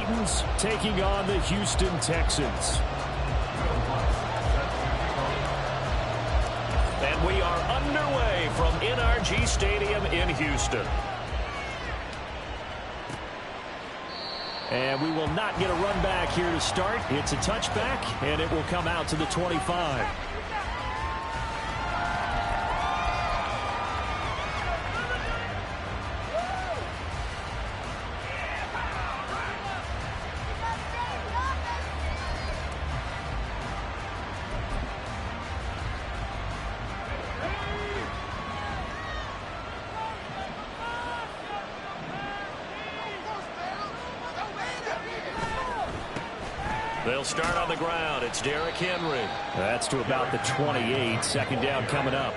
Titans taking on the Houston Texans. And we are underway from NRG Stadium in Houston. And we will not get a run back here to start. It's a touchback, and it will come out to the 25. They'll start on the ground. It's Derrick Henry. That's to about the 28. Second down coming up.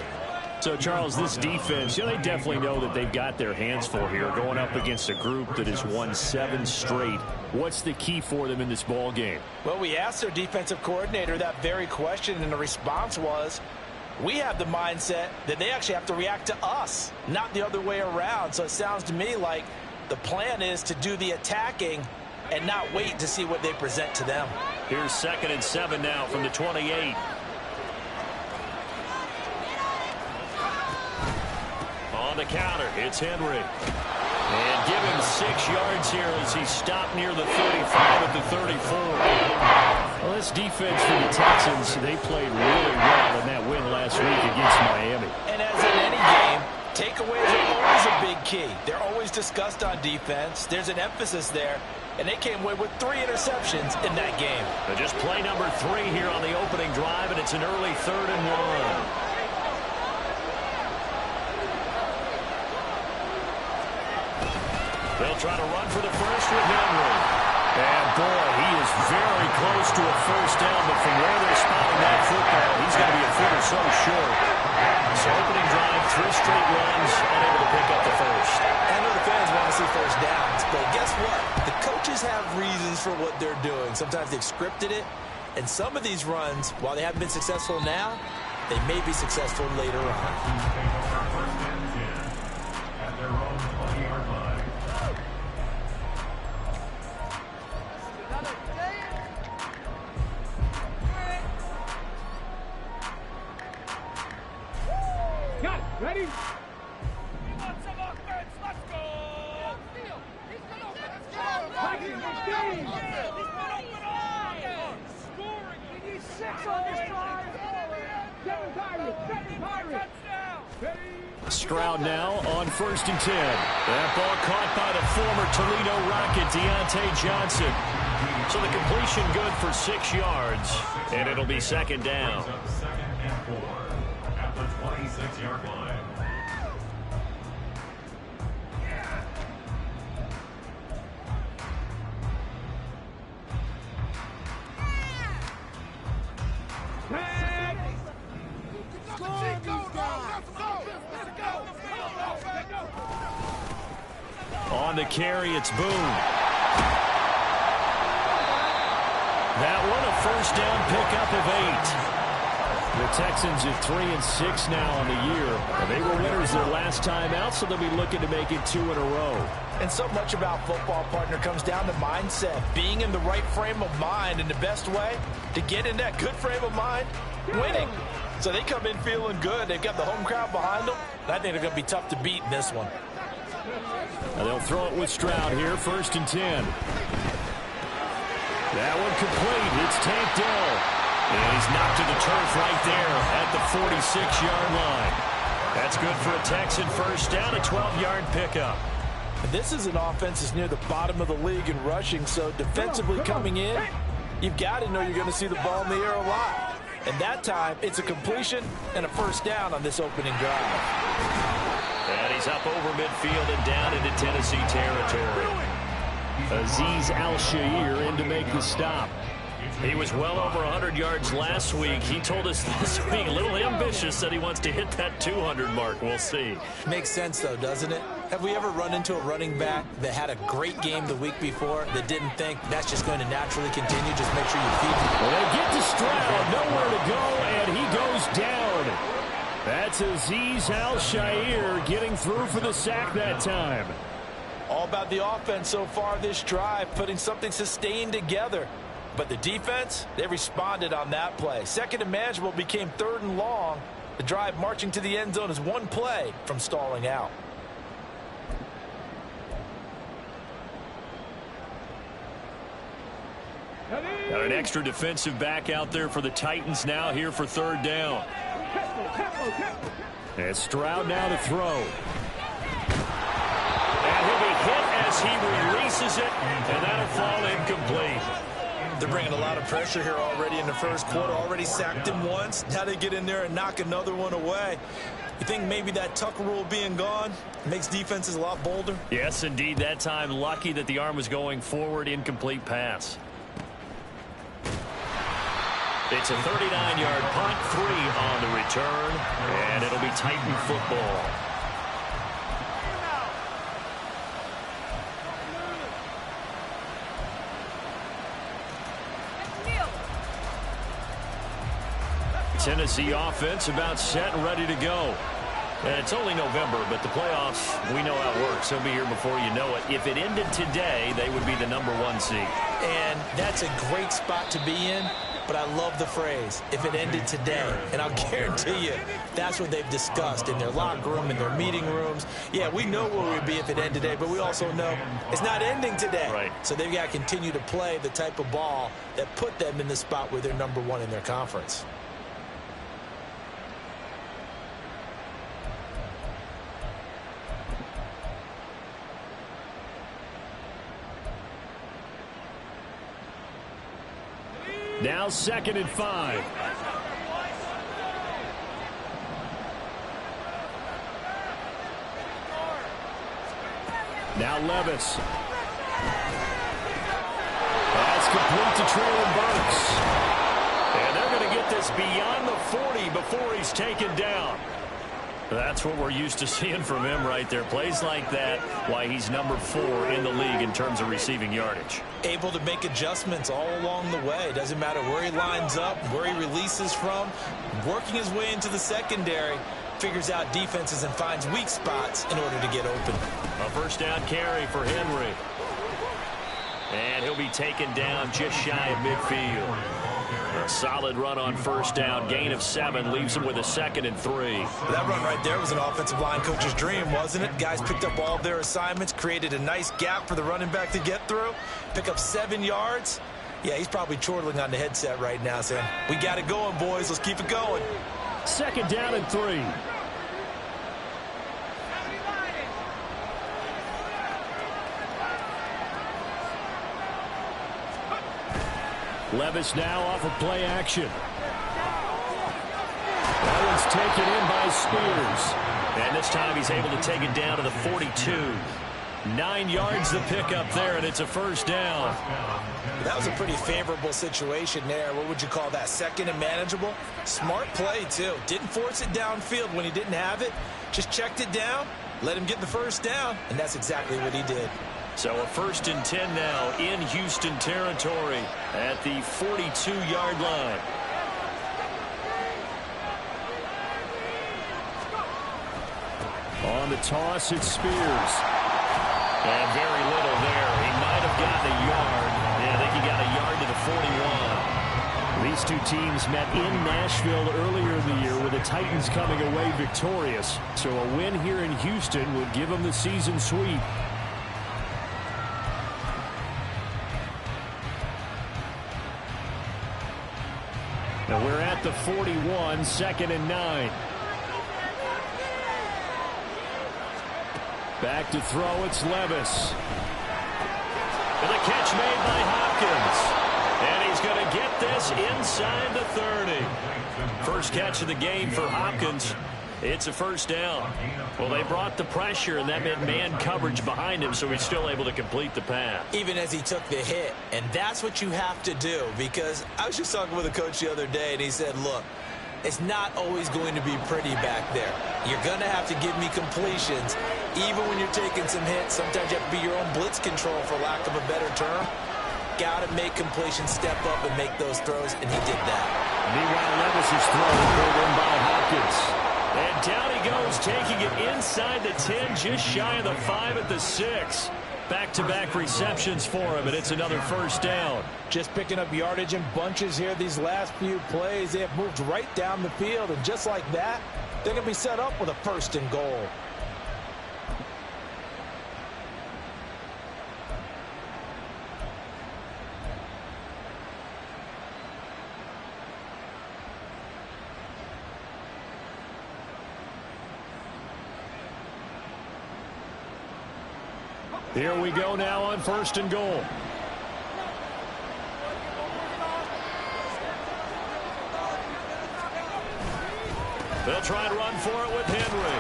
So, Charles, this defense, they definitely know that they've got their hands full here going up against a group that has won 7 straight. What's the key for them in this ball game? Well, we asked their defensive coordinator that very question, and the response was, we have the mindset that they actually have to react to us, not the other way around. So it sounds to me like the plan is to do the attacking and not wait to see what they present to them. Here's 2nd and 7 now from the 28. On the counter, it's Henry. And give him 6 yards here as he stopped near the 35 at the 34. Well, this defense for the Texans, they played really well in that win last week against Miami. And as in any game, takeaways are always a big key. They're always discussed on defense. There's an emphasis there. And they came away with 3 interceptions in that game. But just play number 3 here on the opening drive, and it's an early 3rd and 1. They'll try to run for the first with Henry. And, boy, he is very close to a first down, but from where they're spotting that football, he's going to be a foot or so short. So opening drive, 3 straight runs, unable to pick up the first. I know the fans want to see first downs, but guess what? The coaches have reasons for what they're doing. Sometimes they've scripted it, and some of these runs, while they haven't been successful now, they may be successful later on. Got it. Ready? Stroud now on 1st and 10. That ball caught by the former Toledo Rocket, Deontay Johnson. So the completion good for 6 yards, and it'll be 2nd down. 2nd and 4 at the 26-yard line. On the carry, it's Boone. That one a first down pickup of 8. The Texans are 3 and 6 now on the year. They were winners their last time out, so they'll be looking to make it 2 in a row. And so much about football, partner, comes down to mindset. Being in the right frame of mind, and the best way to get in that good frame of mind, winning. So they come in feeling good. They've got the home crowd behind them. And I think they're going to be tough to beat in this one. Now they'll throw it with Stroud here, 1st and 10. That one complete. It's Tank Dell. And he's knocked to the turf right there at the 46-yard line. That's good for a Texan first down, a 12-yard pickup. This is an offense that's near the bottom of the league in rushing, so defensively coming in, you've got to know you're going to see the ball in the air a lot. And that time, it's a completion and a first down on this opening drive. And he's up over midfield and down into Tennessee territory. Azeez Al-Shaair in to make the stop. He was well over 100 yards last week. He told us this week, a little ambitious, that he wants to hit that 200 mark. We'll see. Makes sense, though, doesn't it? Have we ever run into a running back that had a great game the week before that didn't think that's just going to naturally continue? Just make sure you feed him. Well, they get to Stroud, nowhere to go, and he goes down. That's Azeez Al-Shaair getting through for the sack that time. All about the offense so far this drive, putting something sustained together. But the defense, they responded on that play. Second and manageable became third and long. The drive marching to the end zone is one play from stalling out. Got an extra defensive back out there for the Titans now here for third down. And Stroud now to throw. And he'll be hit as he releases it, and that'll fall incomplete. They're bringing a lot of pressure here already in the first quarter. Already sacked him once. Now they get in there and knock another one away. You think maybe that Tucker rule being gone makes defenses a lot bolder? Yes, indeed. That time, lucky that the arm was going forward. Incomplete pass. It's a 39-yard punt, 3 on the return, and it'll be Titan football. Tennessee offense about set and ready to go. And it's only November, but the playoffs, we know how it works. They'll be here before you know it. If it ended today, they would be the #1 seed. And that's a great spot to be in, but I love the phrase, if it ended today. And I'll guarantee you, that's what they've discussed in their locker room, in their meeting rooms. Yeah, we know where we'd be if it ended today, but we also know it's not ending today. Right. So they've got to continue to play the type of ball that put them in the spot where they're #1 in their conference. Now 2nd and 5. Now Levis. That's complete to Traylon Burks. And they're going to get this beyond the 40 before he's taken down. That's what we're used to seeing from him right there. Plays like that, why he's #4 in the league in terms of receiving yardage. Able to make adjustments all along the way. Doesn't matter where he lines up, where he releases from. Working his way into the secondary. Figures out defenses and finds weak spots in order to get open. A first down carry for Henry. And he'll be taken down just shy of midfield. A solid run on first down. Gain of 7 leaves him with a 2nd and 3. That run right there was an offensive line coach's dream, wasn't it? Guys picked up all of their assignments, created a nice gap for the running back to get through. Pick up 7 yards. Yeah, he's probably chortling on the headset right now saying, we got it going, boys. Let's keep it going. 2nd down and 3. Levis now off of play action. That one's taken in by Spears. And this time he's able to take it down to the 42. 9 yards the pickup there, and it's a first down. That was a pretty favorable situation there. What would you call that? 2nd and manageable? Smart play, too. Didn't force it downfield when he didn't have it. Just checked it down, let him get the first down, and that's exactly what he did. So a 1st and 10 now in Houston territory at the 42-yard line. On the toss, it's Spears. And very little there. He might have gotten a yard. Yeah, I think he got a yard to the 41. These two teams met in Nashville earlier in the year with the Titans coming away victorious. So a win here in Houston would give them the season sweep. Now we're at the 41, 2nd and 9. Back to throw, it's Levis. And the catch made by Hopkins. And he's going to get this inside the 30. First catch of the game for Hopkins. It's a first down. Well, they brought the pressure, and that meant man coverage behind him, so he's still able to complete the pass. Even as he took the hit. And that's what you have to do, because I was just talking with a coach the other day, and he said, look, it's not always going to be pretty back there. You're going to have to give me completions, even when you're taking some hits. Sometimes you have to be your own blitz control, for lack of a better term. Got to make completions, step up, and make those throws, and he did that. Meanwhile, Levis' throw pulled in by Hopkins. And down he goes, taking it inside the 10, just shy of the 5 at the 6. Back-to-back receptions for him, and it's another first down. Just picking up yardage in bunches here these last few plays. They have moved right down the field, and just like that, they're going to be set up with a 1st and goal. Here we go now on 1st and goal. They'll try and run for it with Henry.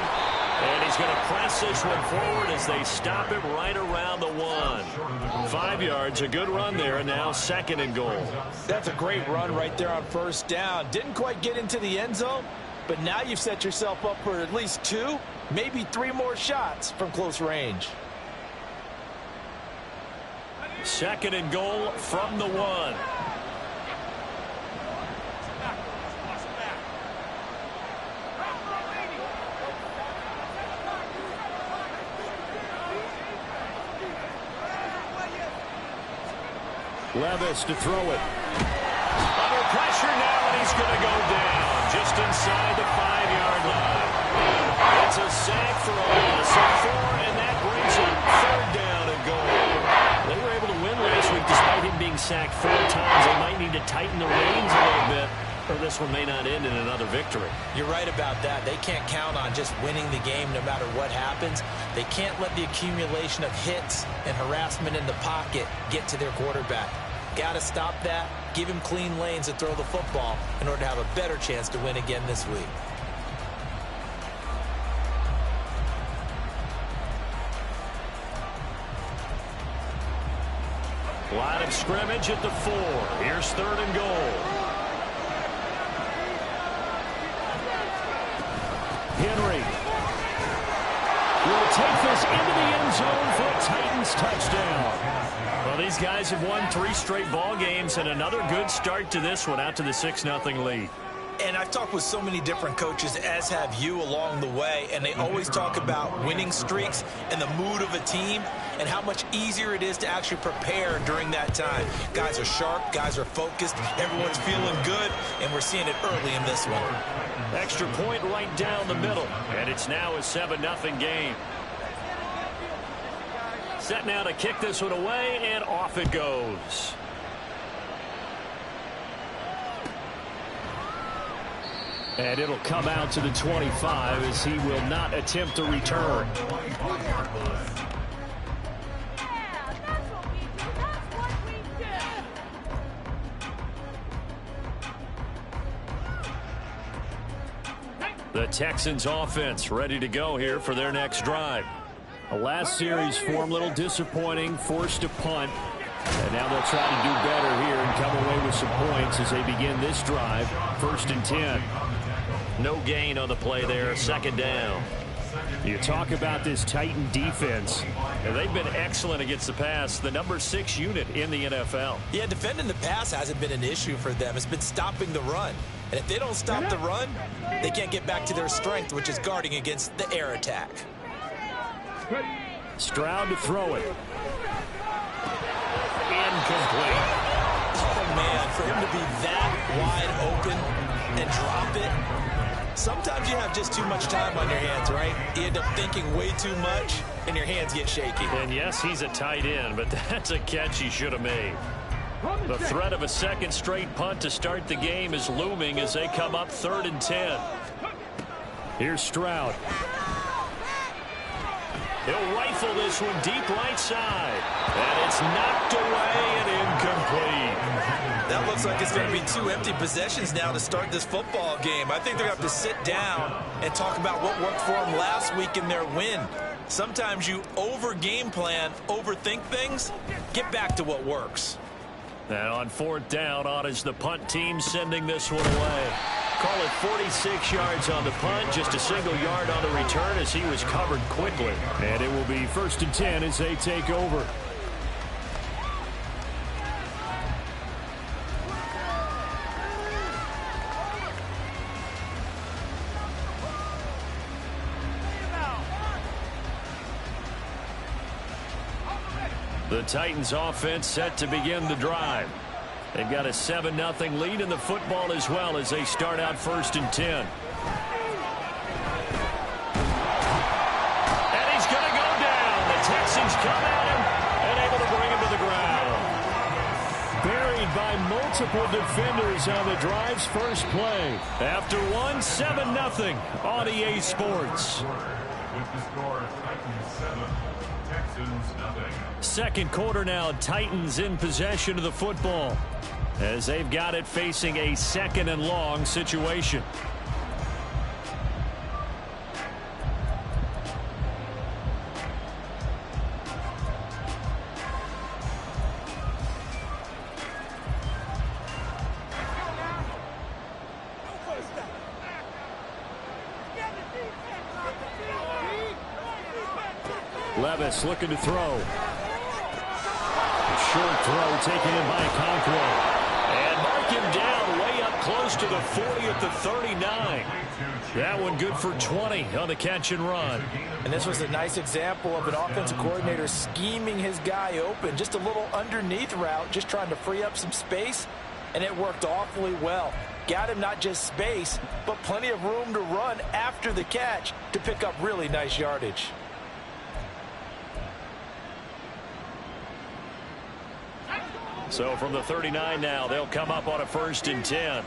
And he's going to press this one forward as they stop it right around the 1. 5 yards, a good run there, and now 2nd and goal. That's a great run right there on 1st down. Didn't quite get into the end zone, but now you've set yourself up for at least 2, maybe 3 more shots from close range. 2nd and goal from the 1. Levis to throw it. Under pressure now, and he's going to go down just inside the 5-yard line. It's a sack for a loss of 4, and that brings up 3rd down and goal. They were able to win last week despite him being sacked 4 times. They might need to tighten the reins a little bit, or this one may not end in another victory. You're right about that. They can't count on just winning the game no matter what happens. They can't let the accumulation of hits and harassment in the pocket get to their quarterback. Got to stop that, give him clean lanes to throw the football in order to have a better chance to win again this week. Line of scrimmage at the 4. Here's 3rd and goal. Henry will take this into the end zone for a Titans touchdown. Well, these guys have won 3 straight ball games, and another good start to this one out to the 6-0 lead. And I've talked with so many different coaches, as have you along the way, and they always talk about winning streaks and the mood of a team and how much easier it is to actually prepare during that time. Guys are sharp, guys are focused, everyone's feeling good, and we're seeing it early in this one. Extra point right down the middle, and it's now a 7-0 game. Set now to kick this one away, and off it goes. And it'll come out to the 25 as he will not attempt to return. The Texans offense ready to go here for their next drive. The last series for them, a little disappointing, forced to punt. And now they'll try to do better here and come away with some points as they begin this drive. 1st and 10. No gain on the play there, 2nd down. You talk about this Titan defense. And they've been excellent against the pass, the number 6 unit in the NFL. Yeah, defending the pass hasn't been an issue for them. It's been stopping the run. And if they don't stop the run, they can't get back to their strength, which is guarding against the air attack. Stroud to throw it. Incomplete. Oh, man, for him to be that wide open and drop it, sometimes you have just too much time on your hands, right? You end up thinking way too much, and your hands get shaky. And yes, he's a tight end, but that's a catch he should have made. The threat of a 2nd straight punt to start the game is looming as they come up 3rd and 10. Here's Stroud. He'll rifle this one deep right side. And it's knocked away and incomplete. That looks like it's going to be 2 empty possessions now to start this football game. I think they're going to have to sit down and talk about what worked for them last week in their win. Sometimes you over-game plan, overthink things. Get back to what works. And on 4th down, on is the punt team sending this one away. Call it 46 yards on the punt, just a single yard on the return as he was covered quickly. And it will be 1st and 10 as they take over. The Titans offense set to begin the drive. They've got a 7-0 lead in the football as well as they start out 1st and 10. And he's going to go down. The Texans come at him and able to bring him to the ground. Buried by multiple defenders on the drive's first play. After one, 7-0 on EA Sports. With the score, Titans 7, Texans nothing. Second quarter now, Titans in possession of the football as they've got it facing a 2nd and long situation. Levis looking to throw. Short throw taken in by Conquo. And mark him down way up close to the 40 at the 39. That one good for 20 on the catch and run. And this was a nice example of an offensive coordinator scheming his guy open. Just a little underneath route, just trying to free up some space. And it worked awfully well. Got him not just space, but plenty of room to run after the catch to pick up really nice yardage. So from the 39 now, they'll come up on a 1st and 10.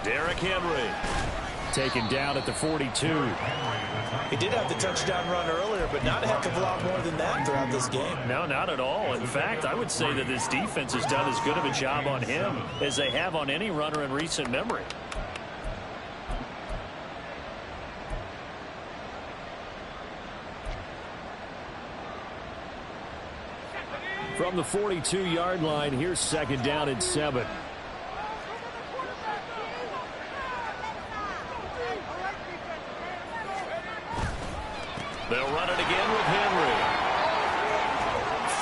Derrick Henry taken down at the 42. He did have the touchdown run earlier, but not a heck of a lot more than that throughout this game. No, not at all. In fact, I would say that this defense has done as good of a job on him as they have on any runner in recent memory. From the 42-yard line, here's 2nd down and 7. They'll run it again with Henry.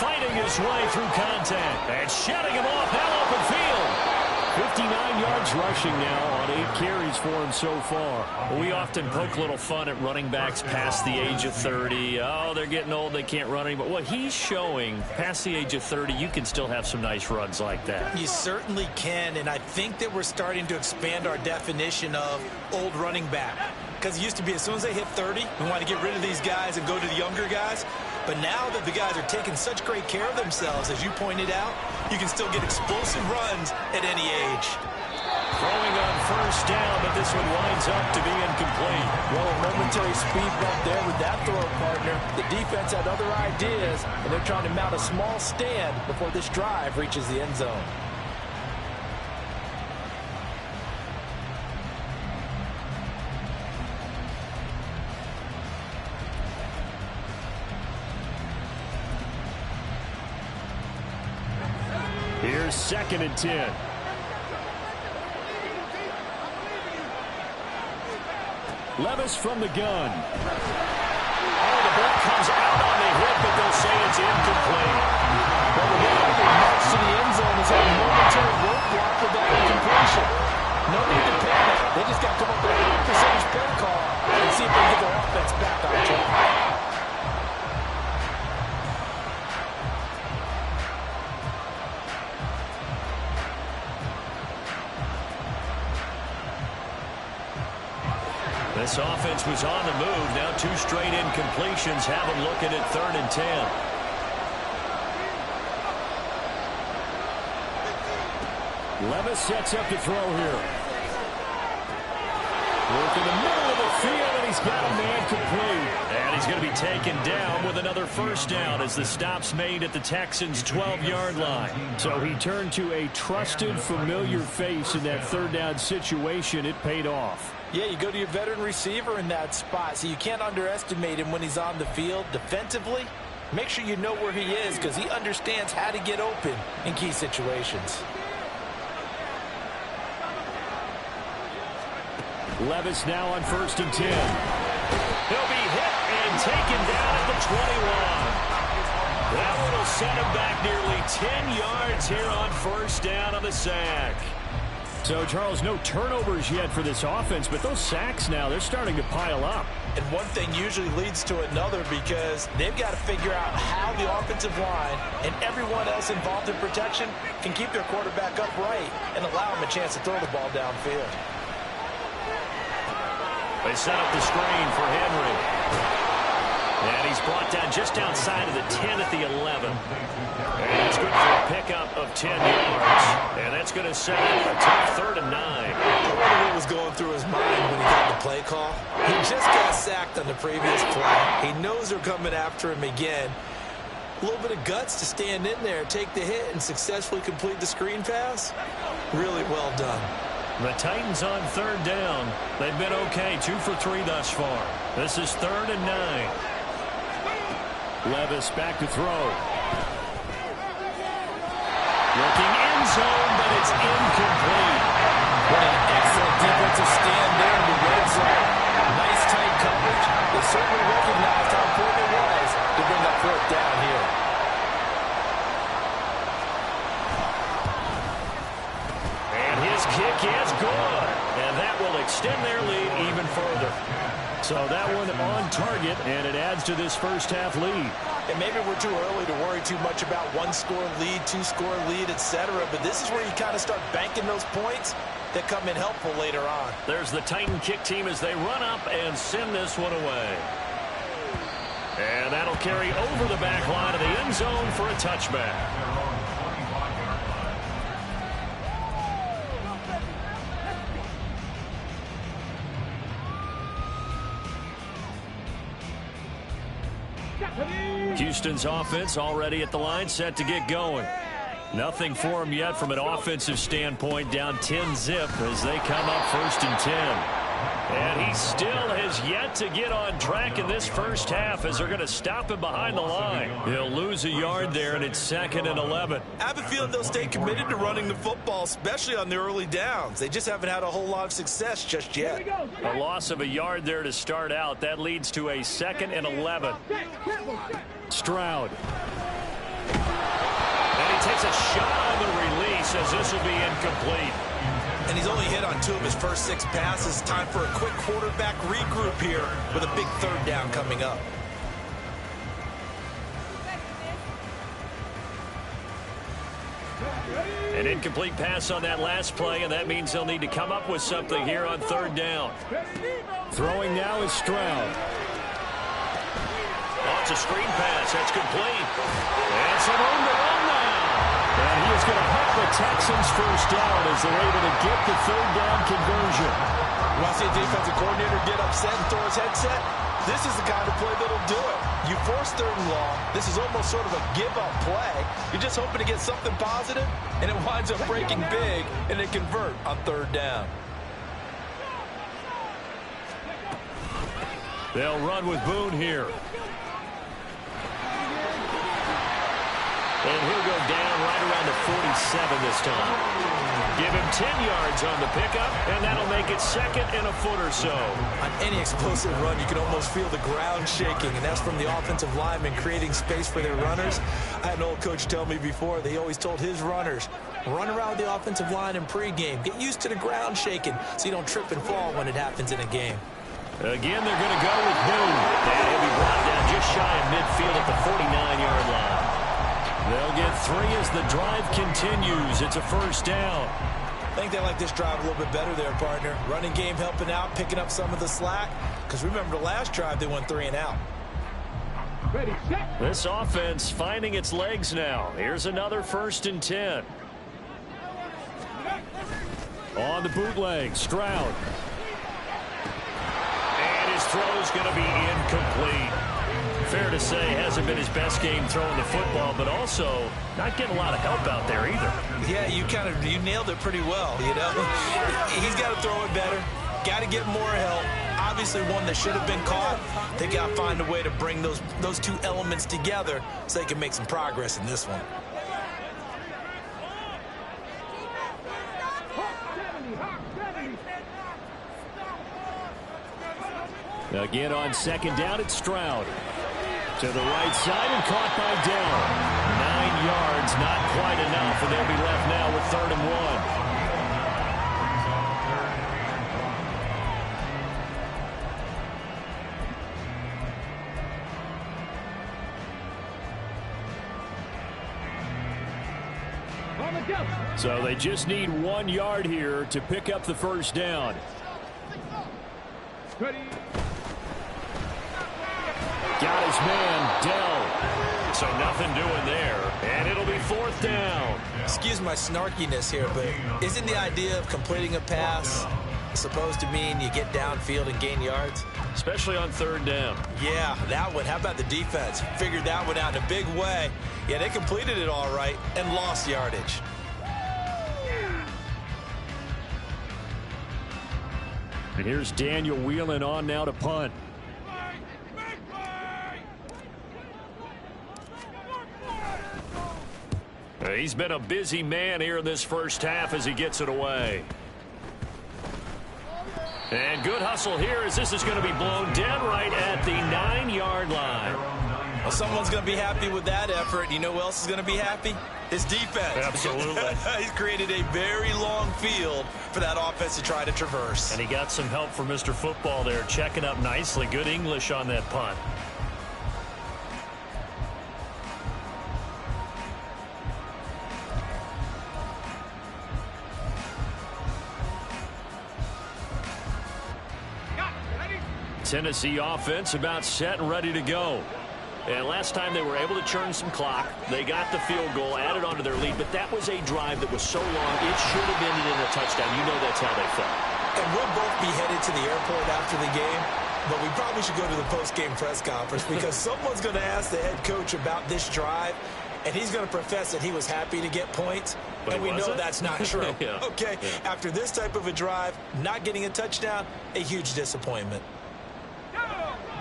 Fighting his way through contact and shutting him off now open field. 59 yards rushing now on 8 carries for him so far. We often poke a little fun at running backs past the age of 30. Oh, they're getting old, they can't run anymore. What he's showing, past the age of 30, you can still have some nice runs like that. You certainly can, and I think that we're starting to expand our definition of old running back. Because it used to be as soon as they hit 30, we want to get rid of these guys and go to the younger guys. But now that the guys are taking such great care of themselves, as you pointed out, you can still get explosive runs at any age. Throwing on 1st down, but this one winds up to be incomplete. Well, a momentary speed bump there with that throw, partner. The defense had other ideas, and they're trying to mount a small stand before this drive reaches the end zone. Here's 2nd and 10. Levis from the gun. Oh, the ball comes out on the hit, but they'll say it's incomplete. Well, the guy who marched to the end zone has had a momentary roadblock with that incompletion. No need to panic. They just got to come up with a high-percentage play call and see if they can get their offense back on track. This offense was on the move. Now 2 straight incompletions have them looking at 3rd and 10. Levis sets up to throw here. Work in the middle of the field, and he's got a man complete. And he's going to be taken down with another 1st down as the stop's made at the Texans' 12-yard line. So he turned to a trusted, familiar face in that 3rd down situation. It paid off. Yeah, you go to your veteran receiver in that spot, so you can't underestimate him when he's on the field. Defensively, make sure you know where he is because he understands how to get open in key situations. Levis now on 1st and 10. He'll be hit and taken down at the 21. That one will set him back nearly 10 yards here on 1st down on the sack. So, Charles, no turnovers yet for this offense, but those sacks now, they're starting to pile up. And one thing usually leads to another because they've got to figure out how the offensive line and everyone else involved in protection can keep their quarterback upright and allow him a chance to throw the ball downfield. They set up the screen for Henry. And he's brought down just outside of the 10 at the 11. And it's good for a pickup of 10 yards. And that's going to set up a tough 3rd and 9. I wonder what was going through his mind when he got the play call. He just got sacked on the previous play. He knows they're coming after him again. A little bit of guts to stand in there, take the hit, and successfully complete the screen pass. Really well done. The Titans on 3rd down. They've been okay, 2 for 3 thus far. This is 3rd and 9. Levis back to throw. Looking end zone, but it's incomplete. What an excellent defensive stand there in the red zone. Nice tight coverage. They certainly recognized how important it was to bring that 4th down here. And his kick is good. And that will extend their lead even further. So that one on target, and it adds to this first half lead. And maybe we're too early to worry too much about 1-score lead, 2-score lead, etc. But this is where you kind of start banking those points that come in helpful later on. There's the Titan kick team as they run up and send this one away. And that'll carry over the back line of the end zone for a touchback. Houston's offense already at the line, set to get going. Nothing for them yet from an offensive standpoint, down 10-zip as they come up 1st and 10. And he still has yet to get on track in this first half as they're going to stop him behind the line. He'll lose a yard there, and it's 2nd and 11. I have a feeling they'll stay committed to running the football, especially on the early downs. They just haven't had a whole lot of success just yet. A loss of a yard there to start out. That leads to a 2nd and 11. Stroud. And he takes a shot on the release as this will be incomplete. And he's only hit on 2 of his first 6 passes. Time for a quick quarterback regroup here with a big 3rd down coming up. An incomplete pass on that last play, and that means they'll need to come up with something here on 3rd down. Throwing now is Stroud. Oh, it's a screen pass. That's complete. And some room to run now. And he is going to help the Texans first down as they're able to get the 3rd down conversion. You want to see a defensive coordinator get upset and throw his headset? This is the kind of play that'll do it. You force 3rd and long. This is almost sort of a give-up play. You're just hoping to get something positive, and it winds up breaking big, and they convert on 3rd down. They'll run with Boone here. And he'll go down right around the 47 this time. Give him 10 yards on the pickup, and that'll make it 2nd and a foot or so. On any explosive run, you can almost feel the ground shaking, and that's from the offensive linemen creating space for their runners. I had an old coach tell me before that he always told his runners, run around the offensive line in pregame. Get used to the ground shaking so you don't trip and fall when it happens in a game. Again, they're going to go with Boone. And he'll be brought down just shy of midfield at the 49-yard line. They'll get 3 as the drive continues. It's a 1st down. I think they like this drive a little bit better there, partner. Running game helping out, picking up some of the slack. Because remember the last drive, they went 3 and out. Ready, set. This offense finding its legs now. Here's another 1st and 10. On the bootleg, Stroud. And his throw's going to be incomplete. Fair to say, hasn't been his best game throwing the football, but also not getting a lot of help out there either. Yeah, you nailed it pretty well, you know. He's got to throw it better. Got to get more help. Obviously one that should have been caught. They got to find a way to bring those 2 elements together so they can make some progress in this one. Again on 2nd down, it's Stroud. To the right side and caught by Dell. 9 yards, not quite enough, and they'll be left now with 3rd and 1. So they just need 1 yard here to pick up the first down. Ready. Got his man, Dell. So nothing doing there. And it'll be 4th down. Excuse my snarkiness here, but isn't the idea of completing a pass supposed to mean you get downfield and gain yards? Especially on 3rd down. Yeah, that one. How about the defense? Figured that one out in a big way. Yeah, they completed it all right and lost yardage. And here's Daniel Whelan on now to punt. He's been a busy man here in this first half as he gets it away. And good hustle here as this is going to be blown dead right at the 9-yard line. Well, someone's going to be happy with that effort. You know who else is going to be happy? His defense. Absolutely. He's created a very long field for that offense to try to traverse. And he got some help from Mr. Football there, checking up nicely. Good English on that punt. Tennessee offense about set and ready to go. And last time they were able to churn some clock. They got the field goal, added onto their lead, but that was a drive that was so long, it should have ended in a touchdown. You know that's how they felt. And we'll both be headed to the airport after the game, but we probably should go to the post-game press conference because someone's going to ask the head coach about this drive, and he's going to profess that he was happy to get points, but and we know that's not true. Yeah. Okay, yeah. After this type of a drive, not getting a touchdown, a huge disappointment.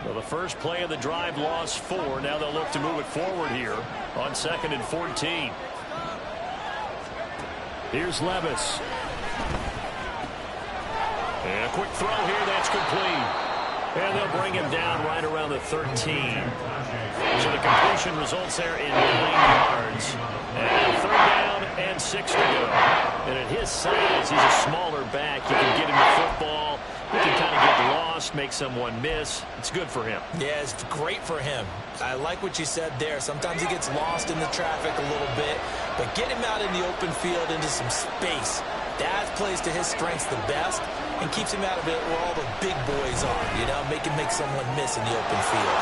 Well, the first play of the drive lost 4. Now they'll look to move it forward here on 2nd and 14. Here's Levis. And a quick throw here. That's complete. And they'll bring him down right around the 13. So the completion results there in 9 yards. And 3rd down and 6 to go. And at his size, he's a smaller back. You can get him the football. He can kind of get lost, make someone miss. It's good for him. Yeah, it's great for him. I like what you said there. Sometimes he gets lost in the traffic a little bit, but get him out in the open field into some space. That plays to his strengths the best and keeps him out of it where all the big boys are, you know, make him make someone miss in the open field.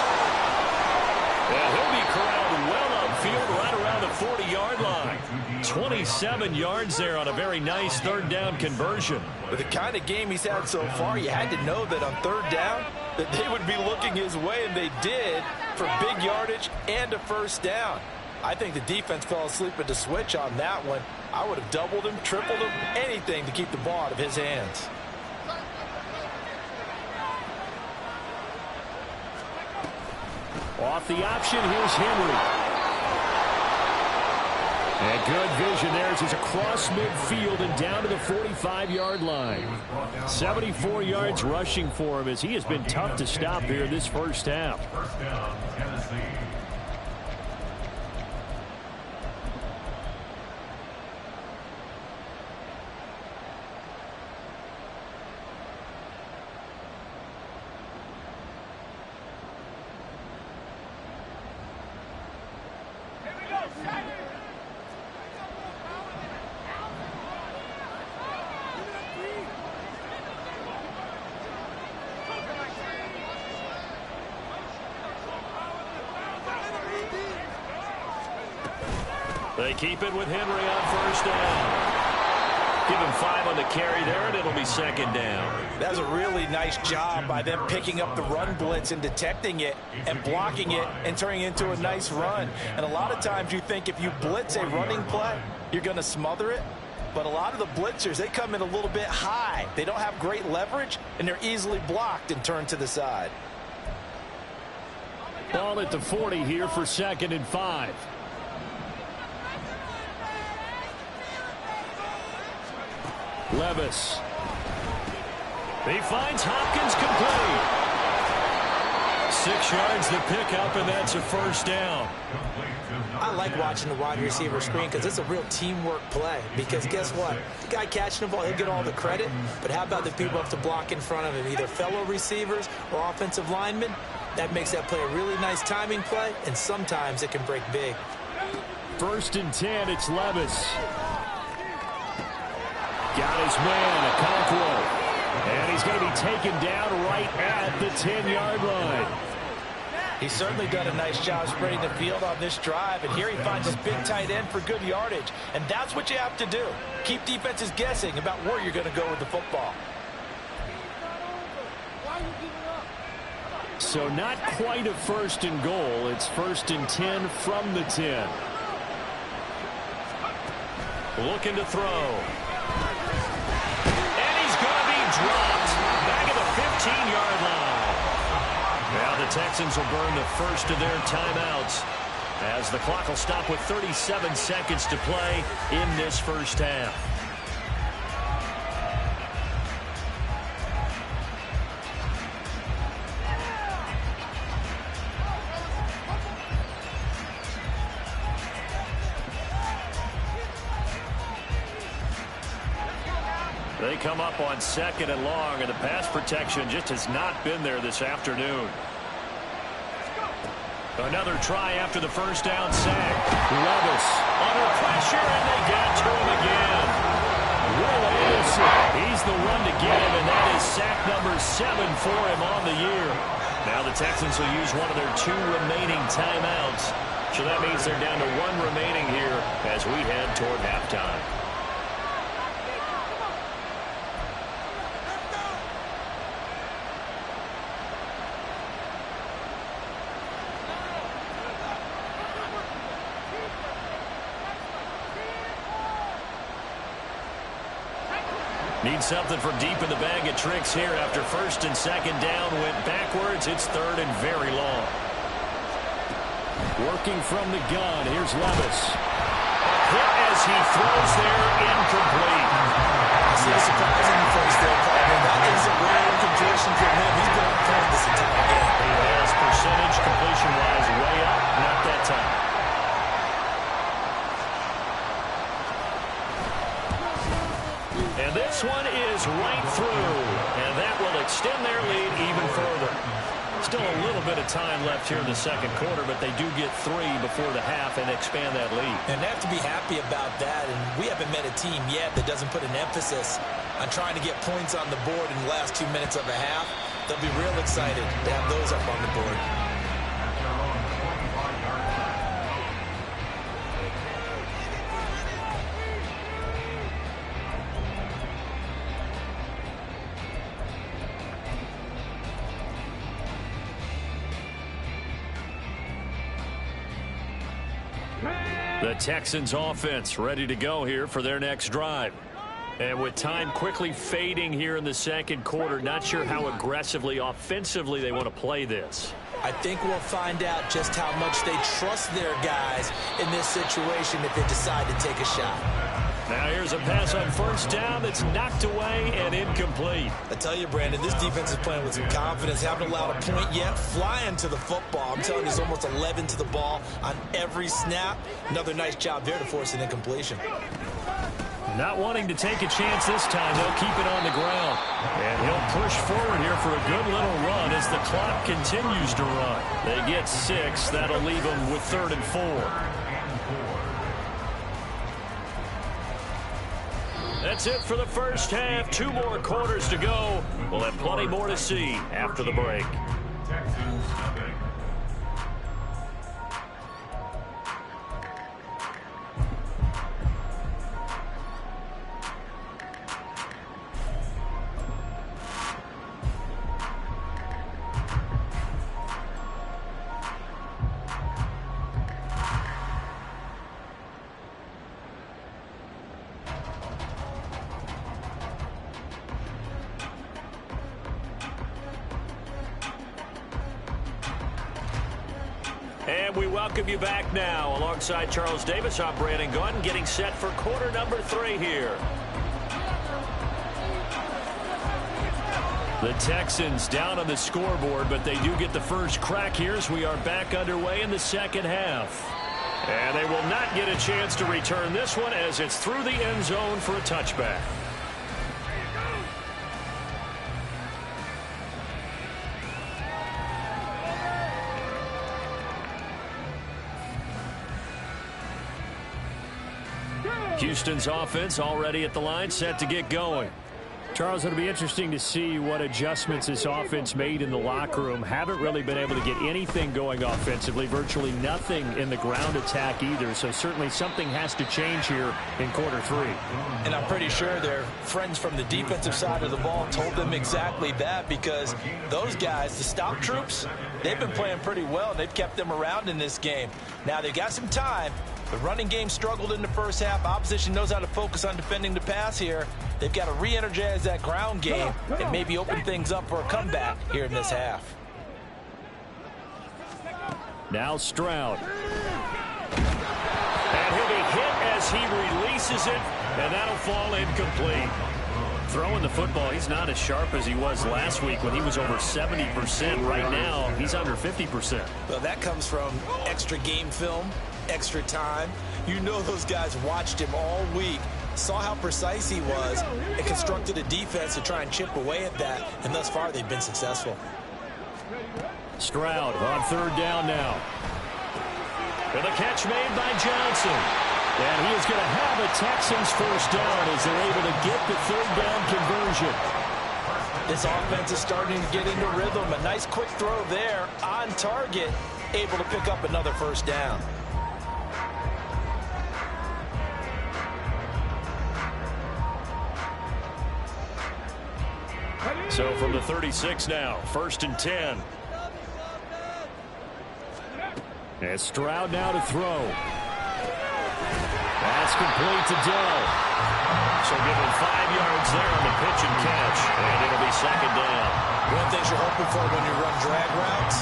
Yeah, he'll be corralled well upfield right around the 40-yard line. 27 yards there on a very nice 3rd down conversion. With the kind of game he's had so far, you had to know that on 3rd down that they would be looking his way, and they did, for big yardage and a 1st down. I think the defense fell asleep at the switch on that one. I would have doubled him, tripled him, anything to keep the ball out of his hands. Off the option, here's Henry. And good vision there as he's across midfield and down to the 45-yard line. 74 yards rushing for him as he has been tough to stop here in this first half. First down, Tennessee. They keep it with Henry on 1st down. Give him 5 on the carry there, and it'll be 2nd down. That was a really nice job by them picking up the run blitz and detecting it and blocking it and turning it into a nice run. And a lot of times you think if you blitz a running play, you're going to smother it. But a lot of the blitzers, they come in a little bit high. They don't have great leverage, and they're easily blocked and turned to the side. Ball at the 40 here for 2nd and 5. Levis. He finds Hopkins complete. 6 yards to pick up, and that's a 1st down. I like watching the wide receiver screen because it's a real teamwork play. Because guess what? The guy catching the ball, he'll get all the credit. But how about the people up to block in front of him, either fellow receivers or offensive linemen? That makes that play a really nice timing play, and sometimes it can break big. 1st and 10, it's Levis. Got his man, Okonkwo. And he's going to be taken down right at the 10-yard line. He's certainly done a nice job spreading the field on this drive, and here he finds his big tight end for good yardage. And that's what you have to do. Keep defenses guessing about where you're going to go with the football. So not quite a first and goal. It's 1st and 10 from the 10. Looking to throw. And he's going to be dropped back at the 15-yard line. Now the Texans will burn the first of their timeouts as the clock will stop with 37 seconds to play in this first half. They come up on 2nd and long, and the pass protection just has not been there this afternoon. Another try after the first down sack. Levis under pressure, and they get to him again. Will Anderson, he's the one to get him, and that is sack number 7 for him on the year. Now the Texans will use one of their 2 remaining timeouts. So that means they're down to 1 remaining here as we head toward halftime. Need something from deep in the bag of tricks here after 1st and 2nd down. Went backwards. It's 3rd and very long. Working from the gun. Here's Levis. Hit as he throws there. Incomplete. I see the surprising face there, Carter. That is a rare incompletion from him. He's been on point this entire game. He has percentage completion-wise way up. Not that time. And this one is right through, and that will extend their lead even further. Still a little bit of time left here in the 2nd quarter, but they do get 3 before the half and expand that lead. And they have to be happy about that, and we haven't met a team yet that doesn't put an emphasis on trying to get points on the board in the last 2 minutes of a half. They'll be real excited to have those up on the board. The Texans offense ready to go here for their next drive. And with time quickly fading here in the 2nd quarter, not sure how aggressively, offensively they want to play this. I think we'll find out just how much they trust their guys in this situation if they decide to take a shot. Now here's a pass on 1st down that's knocked away and incomplete. I tell you, Brandon, this defense is playing with some confidence. Haven't allowed a point yet. Flying to the football. I'm telling you, it's almost 11 to the ball on every snap. Another nice job there to force an incompletion. Not wanting to take a chance this time. They'll keep it on the ground. And he'll push forward here for a good little run as the clock continues to run. They get 6. That'll leave them with 3rd and 4. That's it for the first half. 2 more quarters to go. We'll have plenty more to see after the break. Texans nothing. And we welcome you back now. Alongside Charles Davis, I'm Brandon Gunn, getting set for quarter number 3 here. The Texans down on the scoreboard, but they do get the first crack here as we are back underway in the 2nd half. And they will not get a chance to return this one as it's through the end zone for a touchback. Houston's offense already at the line, set to get going. Charles, it'll be interesting to see what adjustments this offense made in the locker room. Haven't really been able to get anything going offensively, virtually nothing in the ground attack either. So certainly something has to change here in quarter three. And I'm pretty sure their friends from the defensive side of the ball told them exactly that, because those guys, the stop troops, they've been playing pretty well, and they've kept them around in this game. Now, they've got some time. The running game struggled in the first half. Opposition knows how to focus on defending the pass here. They've got to re-energize that ground game and maybe open things up for a comeback here in this half. Now Stroud. And he'll be hit as he releases it, and that'll fall incomplete. Throwing the football, he's not as sharp as he was last week when he was over 70%. Right now, he's under 50%. Well, that comes from extra game film, extra time. You know those guys watched him all week, saw how precise he was, and constructed a defense to try and chip away at that, and thus far they've been successful. Stroud on third down now. With a catch made by Johnson. And he is going to have a Texans first down as they're able to get the third down conversion. This offense is starting to get into rhythm. A nice quick throw there on target, able to pick up another first down. So from the 36 now, 1st and 10. And Stroud now to throw. That's complete to Dell. So give him 5 yards there on the pitch and catch, and it'll be second down. One of the things you're hoping for when you run drag routes,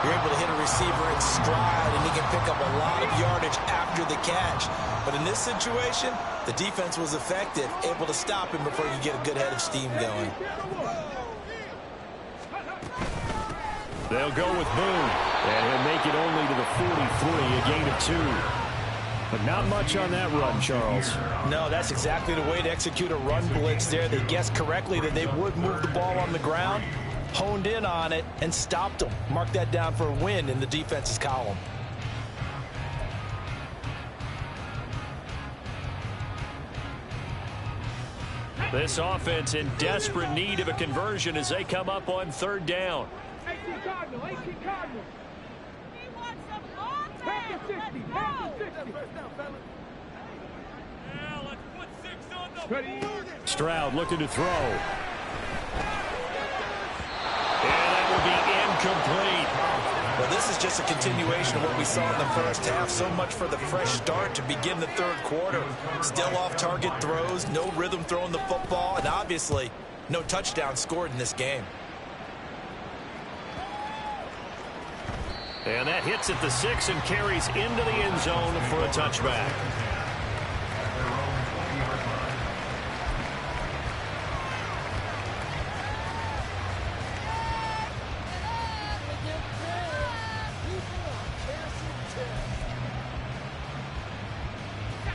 you're able to hit a receiver in stride, and he can pick up a lot of yardage after the catch. But in this situation, the defense was effective, able to stop him before you get a good head of steam going. They'll go with Boone, and he'll make it only to the 43, a gain of 2. But not much on that run, Charles. No, that's exactly the way to execute a run blitz there. They guessed correctly that they would move the ball on the ground, honed in on it, and stopped them. Mark that down for a win in the defense's column. This offense in desperate need of a conversion as they come up on third down. 18 Cardinal, 18 Cardinal. Pack the 60, pack the 60. Ready? Stroud looking to throw. And that will be incomplete. Well, this is just a continuation of what we saw in the first half. So much for the fresh start to begin the third quarter. Still off-target throws, no rhythm throwing the football, and obviously no touchdown scored in this game. And that hits at the 6 and carries into the end zone for a touchback.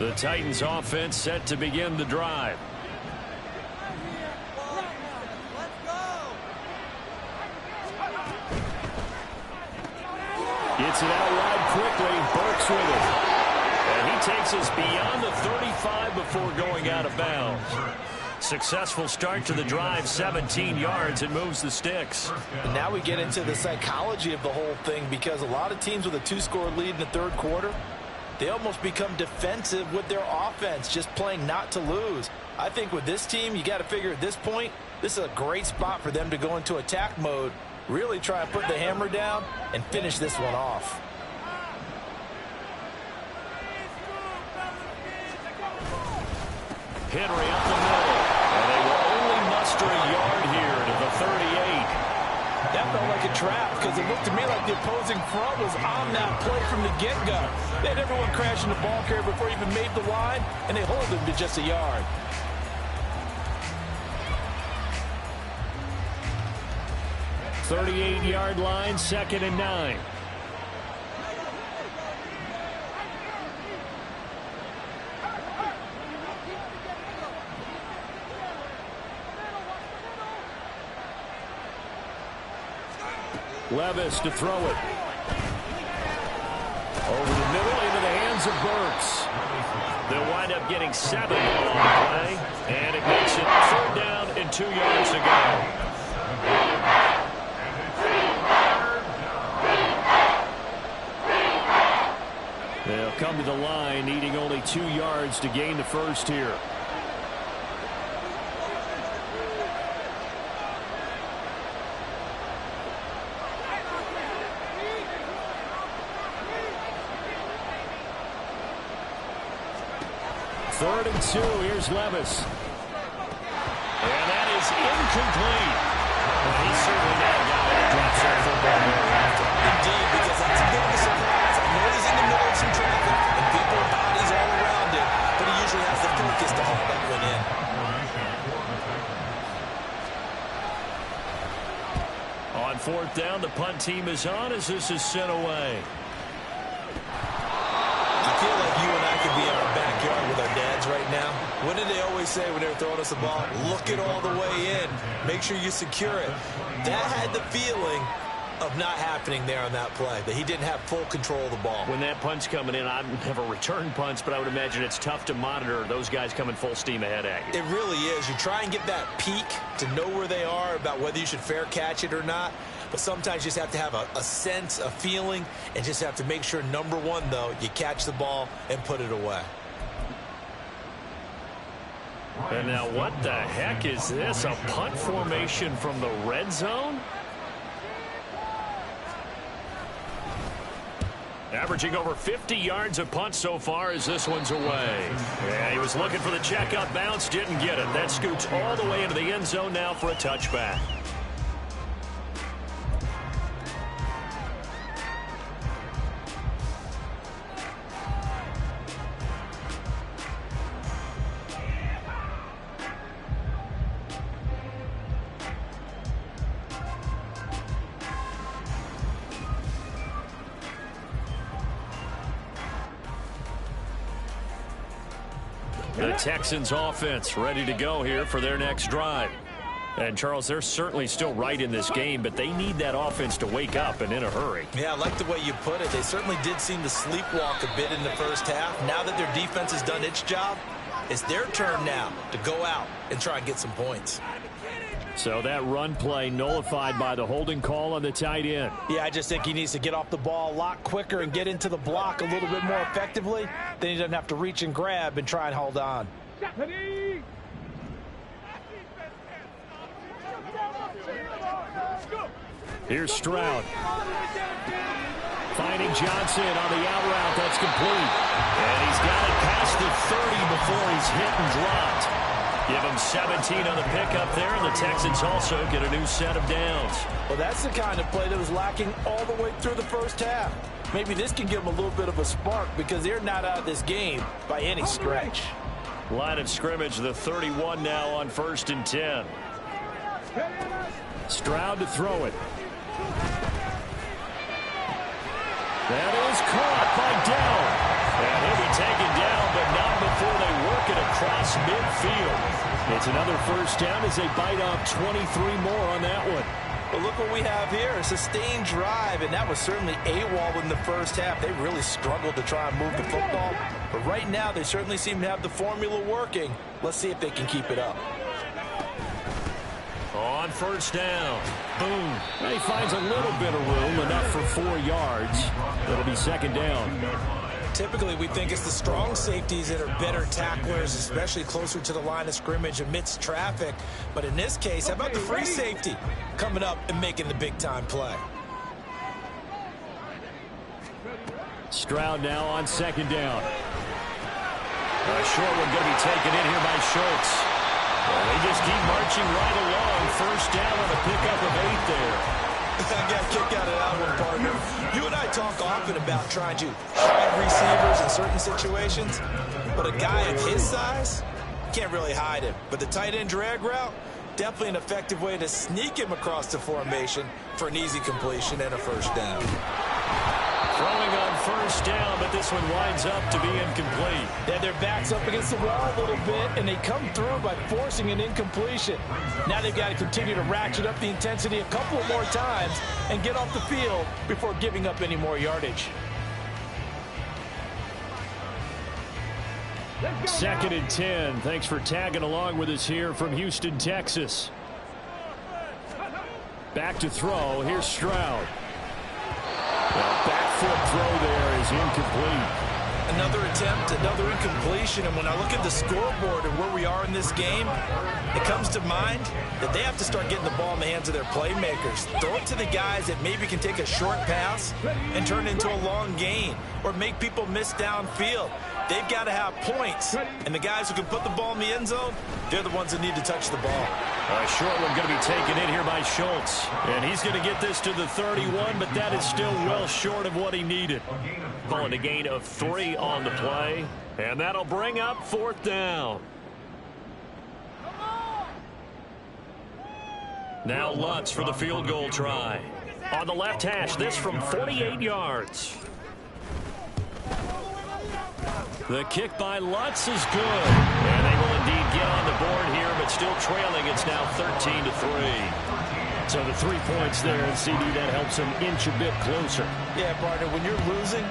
The Titans offense set to begin the drive. Gets it out wide quickly. Burks with it. And he takes us beyond the 35 before going out of bounds. Successful start to the drive, 17 yards, and moves the sticks. And now we get into the psychology of the whole thing, because a lot of teams with a 2-score lead in the third quarter, they almost become defensive with their offense, just playing not to lose. I think with this team, you got to figure at this point, this is a great spot for them to go into attack mode, really try and put the hammer down and finish this one off. Henry up the middle, and they will only muster a yard here to the 38. That felt like a trap, because it looked to me like the opposing front was on that play from the get-go. They had everyone crashing the ball carrier before he even made the line, and they hold him to just a yard. .38-yard line, 2nd and 9. Levis to throw it. Over the middle into the hands of Burks. They'll wind up getting 7 on the play, and it makes it 3rd down and 2 yards to go. They'll come to the line, needing only 2 yards to gain the first here. Third and 2. Here's Levis. And that is incomplete. Well, he's certainly not a guy that drops that football very often. Indeed, because that's a bit of a surprise. I know he's in the middle of some traffic, and people and bodies all around him, but he usually has the focus to haul that one in. On 4th down, the punt team is on as this is sent away. I feel like you and I could be in our backyard with our dads right now. What did they always say when they were throwing us the ball? Look it all the way in. Make sure you secure it. That had the feeling of not happening there on that play, that he didn't have full control of the ball. When that punt's coming in, I've never returned punts, but I would imagine it's tough to monitor those guys coming full steam ahead at you. It really is. You try and get that peek to know where they are, about whether you should fair catch it or not. But sometimes you just have to have a sense, a feeling, and just have to make sure, number one, though, you catch the ball and put it away. And now what the heck is this? A punt formation from the red zone? Averaging over 50 yards a punt so far as this one's away. Yeah, he was looking for the checkout bounce, didn't get it. That scoots all the way into the end zone now for a touchback. The Texans offense ready to go here for their next drive. And, Charles, they're certainly still right in this game, but they need that offense to wake up and in a hurry. Yeah, I like the way you put it. They certainly did seem to sleepwalk a bit in the first half. Now that their defense has done its job, it's their turn now to go out and try and get some points. So that run play nullified by the holding call on the tight end. Yeah, I just think he needs to get off the ball a lot quicker and get into the block a little bit more effectively. Then he doesn't have to reach and grab and try and hold on. Here's Stroud. Finding Johnson on the out route. That's complete. And he's got it past the 30 before he's hit and dropped. Give him 17 on the pickup there, and the Texans also get a new set of downs. Well, that's the kind of play that was lacking all the way through the first half. Maybe this can give them a little bit of a spark because they're not out of this game by any stretch. Line of scrimmage, the 31 now on 1st and 10. Stroud to throw it. That is caught by Dell. And he'll be taken down, but not before they work it across midfield. It's another first down as they bite off 23 more on that one. But look what we have here, a sustained drive, and that was certainly AWOL in the first half. They really struggled to try and move the football. But right now, they certainly seem to have the formula working. Let's see if they can keep it up. On first down. Boom. And he finds a little bit of room, enough for 4 yards. It'll be 2nd down. Typically, we think it's the strong safeties that are better tacklers, especially closer to the line of scrimmage amidst traffic. But in this case, how about the free safety coming up and making the big-time play? Stroud now on 2nd down. A short one going to be taken in here by Schultz. Well, they just keep marching right along. First down on a pickup of 8 there. I got a kick out of that one, partner. You and I talk often about trying to hide receivers in certain situations, but a guy of his size can't really hide him. But the tight end drag route, definitely an effective way to sneak him across the formation for an easy completion and a first down. Throwing on first down, but this one winds up to be incomplete. Yeah, their back's up against the wall a little bit, and they come through by forcing an incompletion. Now they've got to continue to ratchet up the intensity a couple of more times and get off the field before giving up any more yardage. 2nd and 10. Thanks for tagging along with us here from Houston, Texas. Back to throw. Here's Stroud. Back foot throw there is incomplete. Another attempt, another incompletion, and when I look at the scoreboard and where we are in this game, it comes to mind that they have to start getting the ball in the hands of their playmakers. Throw it to the guys that maybe can take a short pass and turn it into a long gain or make people miss downfield. They've got to have points, and the guys who can put the ball in the end zone, they're the ones that need to touch the ball. A short one going to be taken in here by Schultz, and he's going to get this to the 31, but that is still well short of what he needed. Calling a gain of 3 on the play, and that'll bring up 4th down. Now Lutz for the field goal try. On the left hash, this from 48 yards. The kick by Lutz is good. And they will indeed get on the board here, but still trailing. It's now 13-3. So the 3 points there, and CD, that helps them inch a bit closer. Yeah, partner, when you're losing,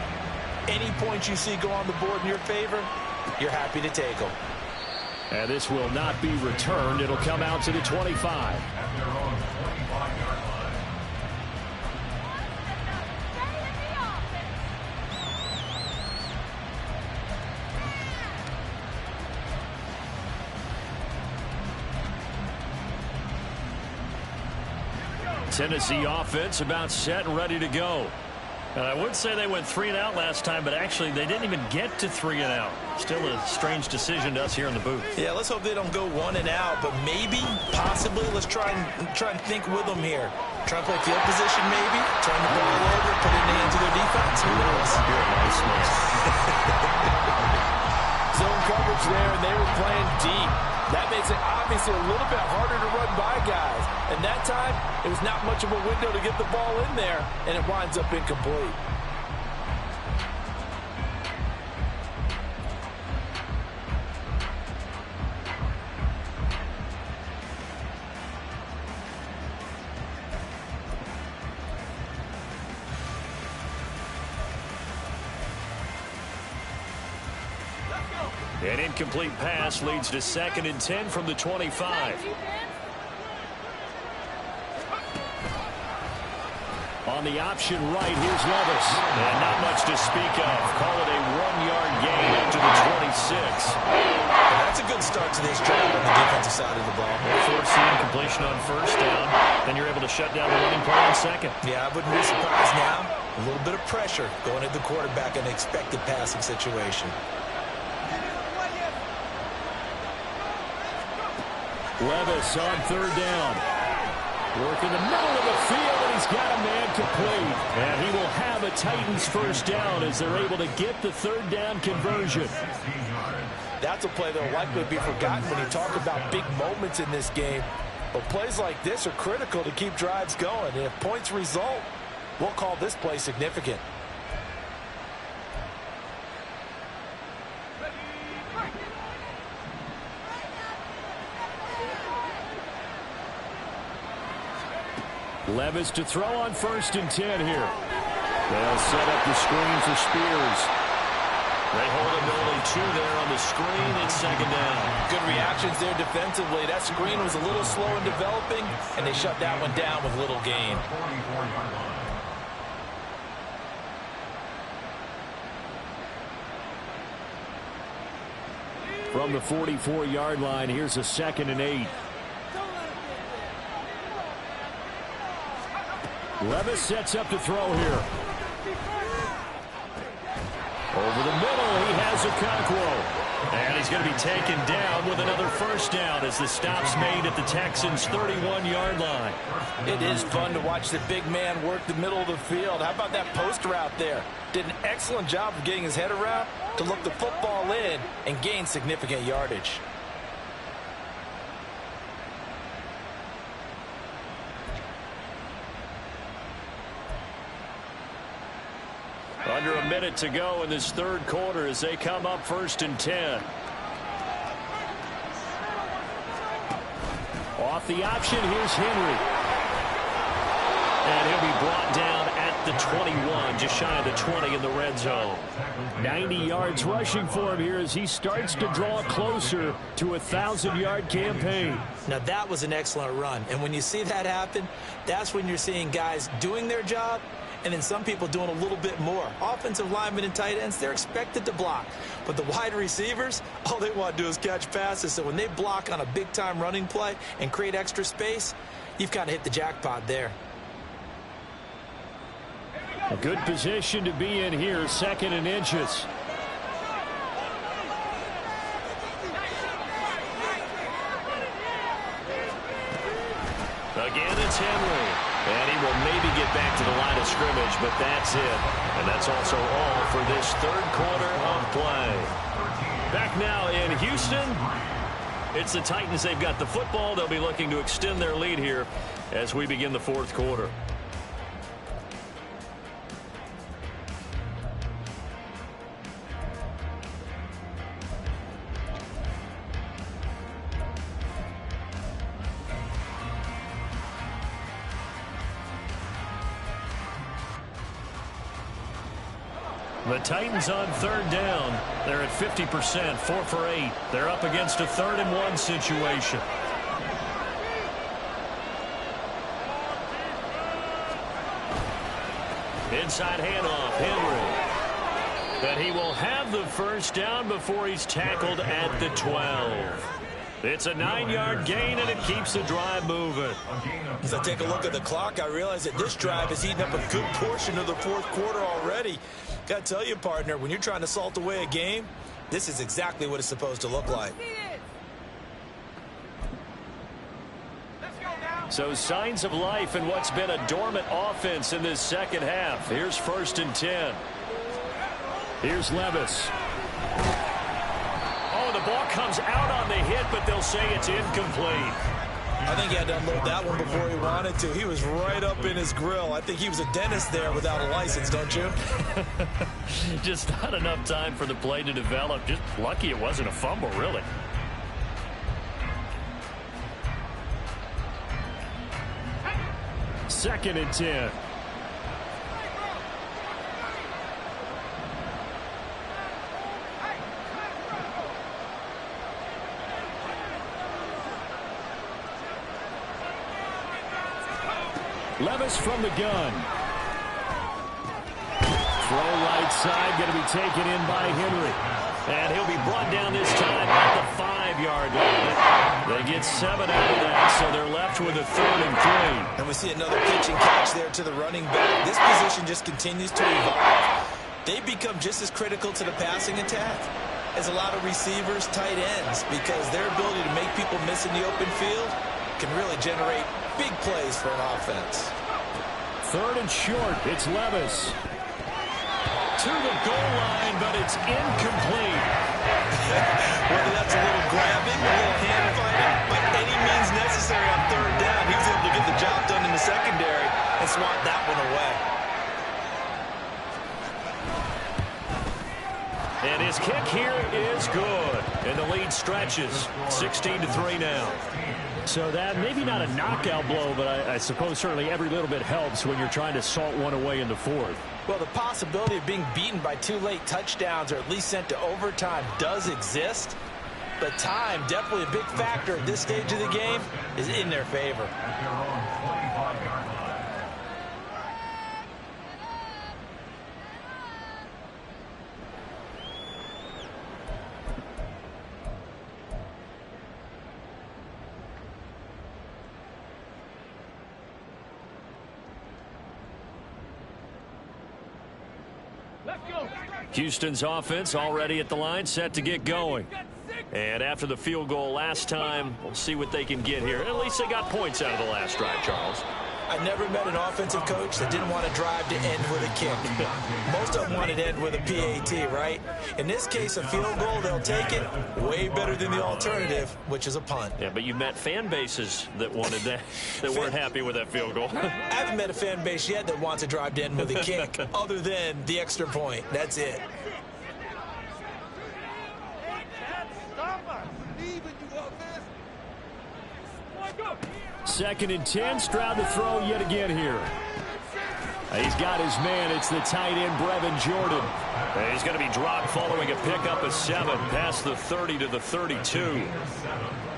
any points you see go on the board in your favor, you're happy to take them. And this will not be returned. It'll come out to the 25. At their own 25-yard line. Tennessee offense about set and ready to go. And I would say they went 3 and out last time, but actually they didn't even get to 3 and out. Still a strange decision to us here in the booth. Yeah, let's hope they don't go 1 and out, but maybe, possibly, let's try and think with them here. Try and play field position, maybe. Turn the ball over, put it in the hands of their defense. Who knows? You're a nice man. Zone coverage there, and they were playing deep. That makes it obviously a little bit harder to run by guys. And that time, it was not much of a window to get the ball in there, and it winds up incomplete. An incomplete pass leads to 2nd and 10 from the 25. On the option right, here's Levis. And not much to speak of. Call it a 1-yard gain up to the 26. And that's a good start to this drive on the defensive side of the ball. Forcing completion on 1st down. Then you're able to shut down the running play on 2nd. Yeah, I wouldn't be surprised now. A little bit of pressure going at the quarterback in an expected passing situation. Levis on 3rd down. Work in the middle of the field, and he's got a man complete. And he will have a Titans 1st down as they're able to get the 3rd down conversion. That's a play that will likely be forgotten when you talk about big moments in this game. But plays like this are critical to keep drives going. And if points result, we'll call this play significant. Levis to throw on 1st and 10 here. They'll set up the screen for Spears. They hold him to only 2 there on the screen. It's 2nd down. Good reactions there defensively. That screen was a little slow in developing, and they shut that one down with little gain. 44-yard line. From the 44-yard line, here's a 2nd and 8. Levis sets up to throw here. Over the middle, he has Okonkwo. And he's going to be taken down with another 1st down as the stop's made at the Texans' 31-yard line. It is fun to watch the big man work the middle of the field. How about that post route there? Did an excellent job of getting his head around to look the football in and gain significant yardage. Under a minute to go in this 3rd quarter as they come up 1st and 10. Off the option, here's Henry. And he'll be brought down at the 21, just shy of the 20 in the red zone. 90 yards rushing for him here as he starts to draw closer to a 1,000-yard campaign. Now, that was an excellent run. And when you see that happen, that's when you're seeing guys doing their job and then some people doing a little bit more. Offensive linemen and tight ends, they're expected to block. But the wide receivers, all they want to do is catch passes. So when they block on a big-time running play and create extra space, you've kind of hit the jackpot there. A good position to be in here, 2nd and inches. Again, it's Henry. And he will maybe get back to the line of scrimmage, but that's it. And that's also all for this 3rd quarter of play. Back now in Houston, it's the Titans. They've got the football. They'll be looking to extend their lead here as we begin the 4th quarter. The Titans on 3rd down. They're at 50%, 4 for 8. They're up against a 3rd and 1 situation. Inside handoff, Henry. And he will have the 1st down before he's tackled at the 12. It's a 9-yard gain, and it keeps the drive moving. As I take a look at the clock, I realize that this drive has eaten up a good portion of the 4th quarter already. Got to tell you, partner, when you're trying to salt away a game, this is exactly what it's supposed to look like. So signs of life in what's been a dormant offense in this 2nd half. Here's 1st and 10. Here's Levis. Oh, the ball comes out on the hit, but they'll say it's incomplete. I think he had to unload that one before he wanted to. He was right up in his grill. I think he was a dentist there without a license, don't you? Just not enough time for the play to develop. Just lucky it wasn't a fumble, really. Second and 10. Levis from the gun. Throw right side, going to be taken in by Henry. And he'll be brought down this time at the 5-yard line. They get 7 out of that, so they're left with a 3rd and 3. And we see another pitch and catch there to the running back. This position just continues to evolve. They become just as critical to the passing attack as a lot of receivers, tight ends, because their ability to make people miss in the open field can really generate big plays for an offense. 3rd and short. It's Levis. To the goal line, but it's incomplete. Whether that's a little grabbing, a little hand fighting, by any means necessary on 3rd down, he was able to get the job done in the secondary and swat that one away. And his kick here is good. And the lead stretches 16-3 now. So that maybe not a knockout blow, but I suppose certainly every little bit helps when you're trying to salt one away in the 4th. Well, the possibility of being beaten by 2 late touchdowns or at least sent to overtime does exist. But time, definitely a big factor at this stage of the game, is in their favor. Houston's offense already at the line, set to get going. And after the field goal last time, we'll see what they can get here. At least they got points out of the last drive, Charles. I never met an offensive coach that didn't want to drive to end with a kick. Most of them wanted to end with a PAT, right? In this case, a field goal, they'll take it. Way better than the alternative, which is a punt. Yeah, but you met fan bases that wanted that, that weren't happy with that field goal. I haven't met a fan base yet that wants to drive to end with a kick, other than the extra point. That's it. Second and 10, Stroud to throw yet again here. He's got his man. It's the tight end, Brevin Jordan. He's going to be dropped following a pickup of 7 past the 30 to the 32.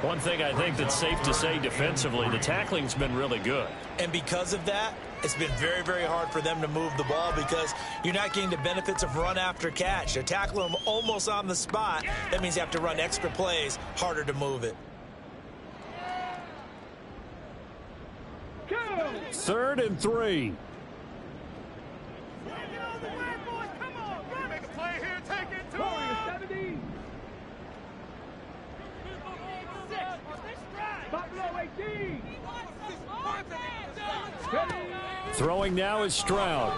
One thing I think that's safe to say defensively, the tackling's been really good. And because of that, it's been very, very hard for them to move the ball because you're not getting the benefits of run after catch. They're tackling them almost on the spot. That means you have to run extra plays, harder to move it. 3rd and 3. Throwing now is Stroud.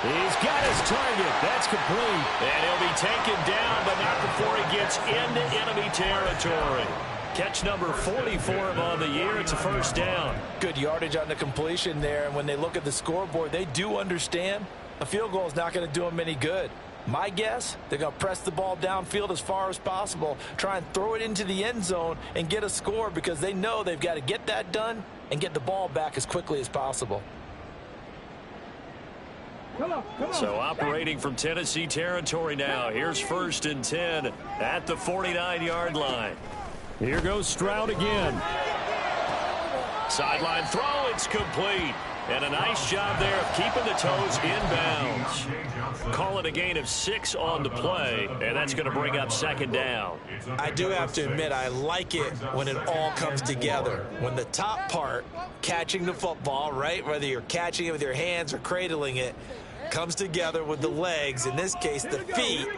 He's got his target. That's complete. And he'll be taken down, but not before he gets into enemy territory. Catch number 44 on the year. It's a first down. Good yardage on the completion there. And when they look at the scoreboard, they do understand a field goal is not going to do them any good. My guess, they're going to press the ball downfield as far as possible, try and throw it into the end zone and get a score because they know they've got to get that done and get the ball back as quickly as possible. So operating from Tennessee territory now. Here's 1st and 10 at the 49-yard line. Here goes Stroud again. Sideline throw, it's complete. And a nice job there of keeping the toes in bounds. Call it a gain of 6 on the play, and that's going to bring up 2nd down. I do have to admit, I like it when it all comes together. When the top part, catching the football, right, whether you're catching it with your hands or cradling it, comes together with the legs, in this case the feet,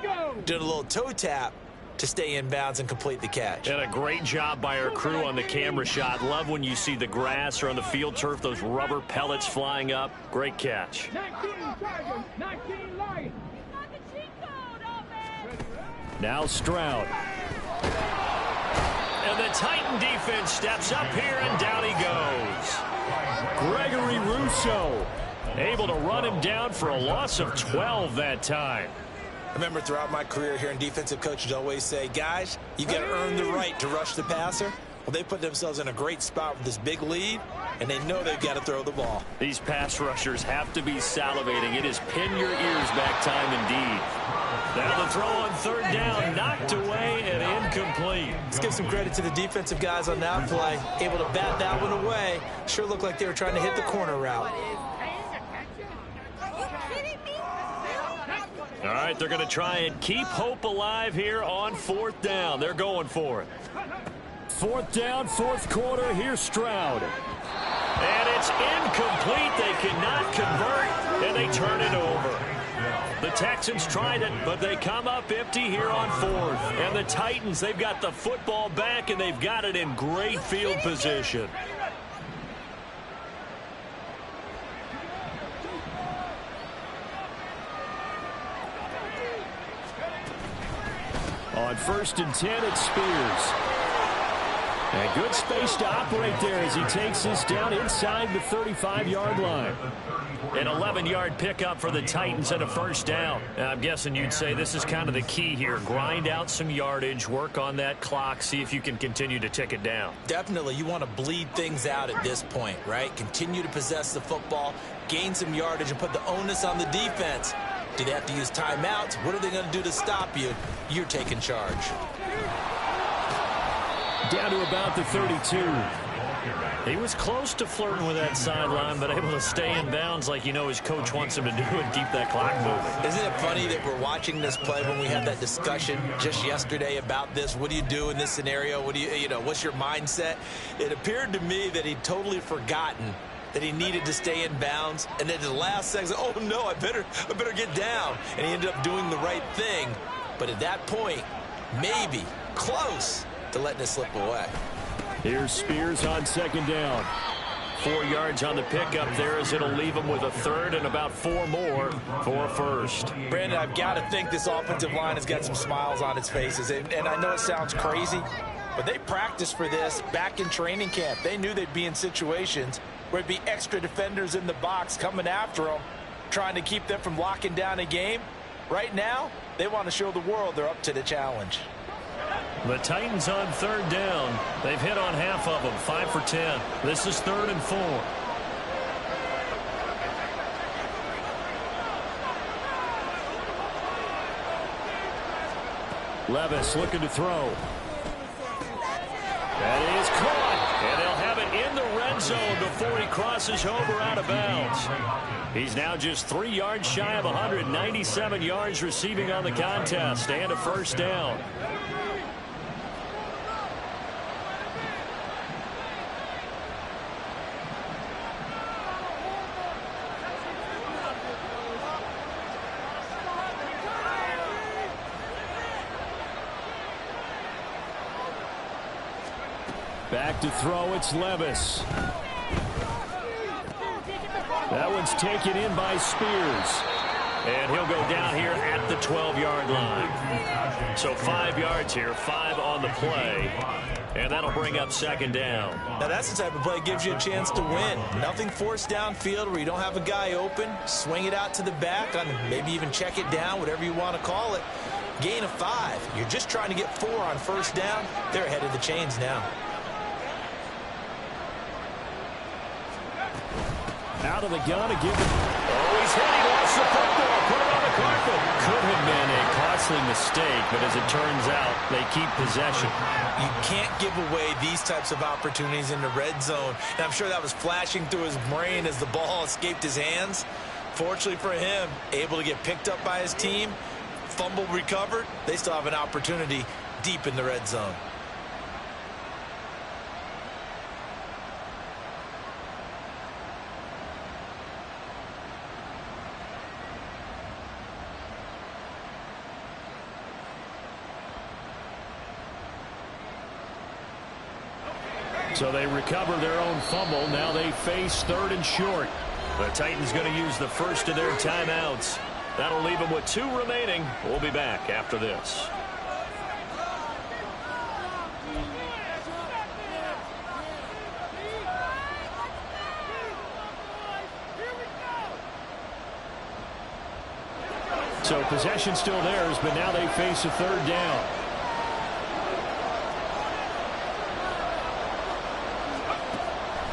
doing a little toe tap to stay in bounds and complete the catch. And a great job by our crew on the camera shot. Love when you see the grass or on the field turf, those rubber pellets flying up. Great catch. 19 Tigers, 19 Lions. Now Stroud. And the Titan defense steps up here, and down he goes. Gregory Rousseau able to run him down for a loss of 12 that time. I remember throughout my career hearing defensive coaches always say, guys, you got to earn the right to rush the passer. Well, they put themselves in a great spot with this big lead, and they know they've got to throw the ball. These pass rushers have to be salivating. It is pin your ears back time indeed. Now the throw on 3rd down, knocked away and incomplete. Let's give some credit to the defensive guys on that play. Able to bat that one away. Sure looked like they were trying to hit the corner route. All right, they're going to try and keep hope alive here on 4th down. They're going for it. 4th down, 4th quarter. Here's Stroud. And it's incomplete. They cannot convert, and they turn it over. The Texans tried it, but they come up empty here on 4th. And the Titans, they've got the football back, and they've got it in great field position. On 1st and 10, it's Spears. And good space to operate there as he takes this down inside the 35-yard line. An 11-yard pickup for the Titans and a first down. I'm guessing you'd say this is kind of the key here. Grind out some yardage, work on that clock, see if you can continue to tick it down. Definitely, you want to bleed things out at this point, right? Continue to possess the football, gain some yardage, and put the onus on the defense. Do they have to use timeouts? What are they going to do to stop you? You're taking charge. Down to about the 32. He was close to flirting with that sideline, but able to stay in bounds like you know his coach wants him to do and keep that clock moving. Isn't it funny that we're watching this play when we had that discussion just yesterday about this? What do you do in this scenario? What do you know, what's your mindset? It appeared to me that he'd totally forgotten that he needed to stay in bounds, and then the last second, oh no, I better get down. And he ended up doing the right thing. But at that point, maybe close to letting it slip away. Here's Spears on 2nd down. 4 yards on the pickup there as it'll leave him with a 3rd and about 4 more for a first. Brandon, I've got to think this offensive line has got some smiles on its faces. And I know it sounds crazy, but they practiced for this back in training camp. They knew they'd be in situations where there'd be extra defenders in the box coming after them, trying to keep them from locking down a game. Right now, they want to show the world they're up to the challenge. The Titans on 3rd down. They've hit on half of them, 5 for 10. This is 3rd and 4. Levis looking to throw. That is caught, and they'll have it in the red zone before he crosses over out of bounds. He's now just 3 yards shy of 197 yards receiving on the contest, and a first down. Back to throw, it's Levis. That one's taken in by Spears. And he'll go down here at the 12-yard line. So 5 yards here, 5 on the play. And that'll bring up second down. Now that's the type of play that gives you a chance to win. Nothing forced downfield where you don't have a guy open. Swing it out to the back, on maybe even check it down, whatever you want to call it. Gain of 5. You're just trying to get 4 on first down. They're ahead of the chains now. Out of the gun to give it. Oh, he's hit. He lost the football. Put it on the carpet. Could have been a costly mistake, but as it turns out, they keep possession. You can't give away these types of opportunities in the red zone. And I'm sure that was flashing through his brain as the ball escaped his hands. Fortunately for him, able to get picked up by his team, fumble recovered. They still have an opportunity deep in the red zone. So they recover their own fumble. Now they face 3rd and short. The Titans going to use the first of their timeouts. That'll leave them with 2 remaining. We'll be back after this. So possession still theirs, but now they face a 3rd down.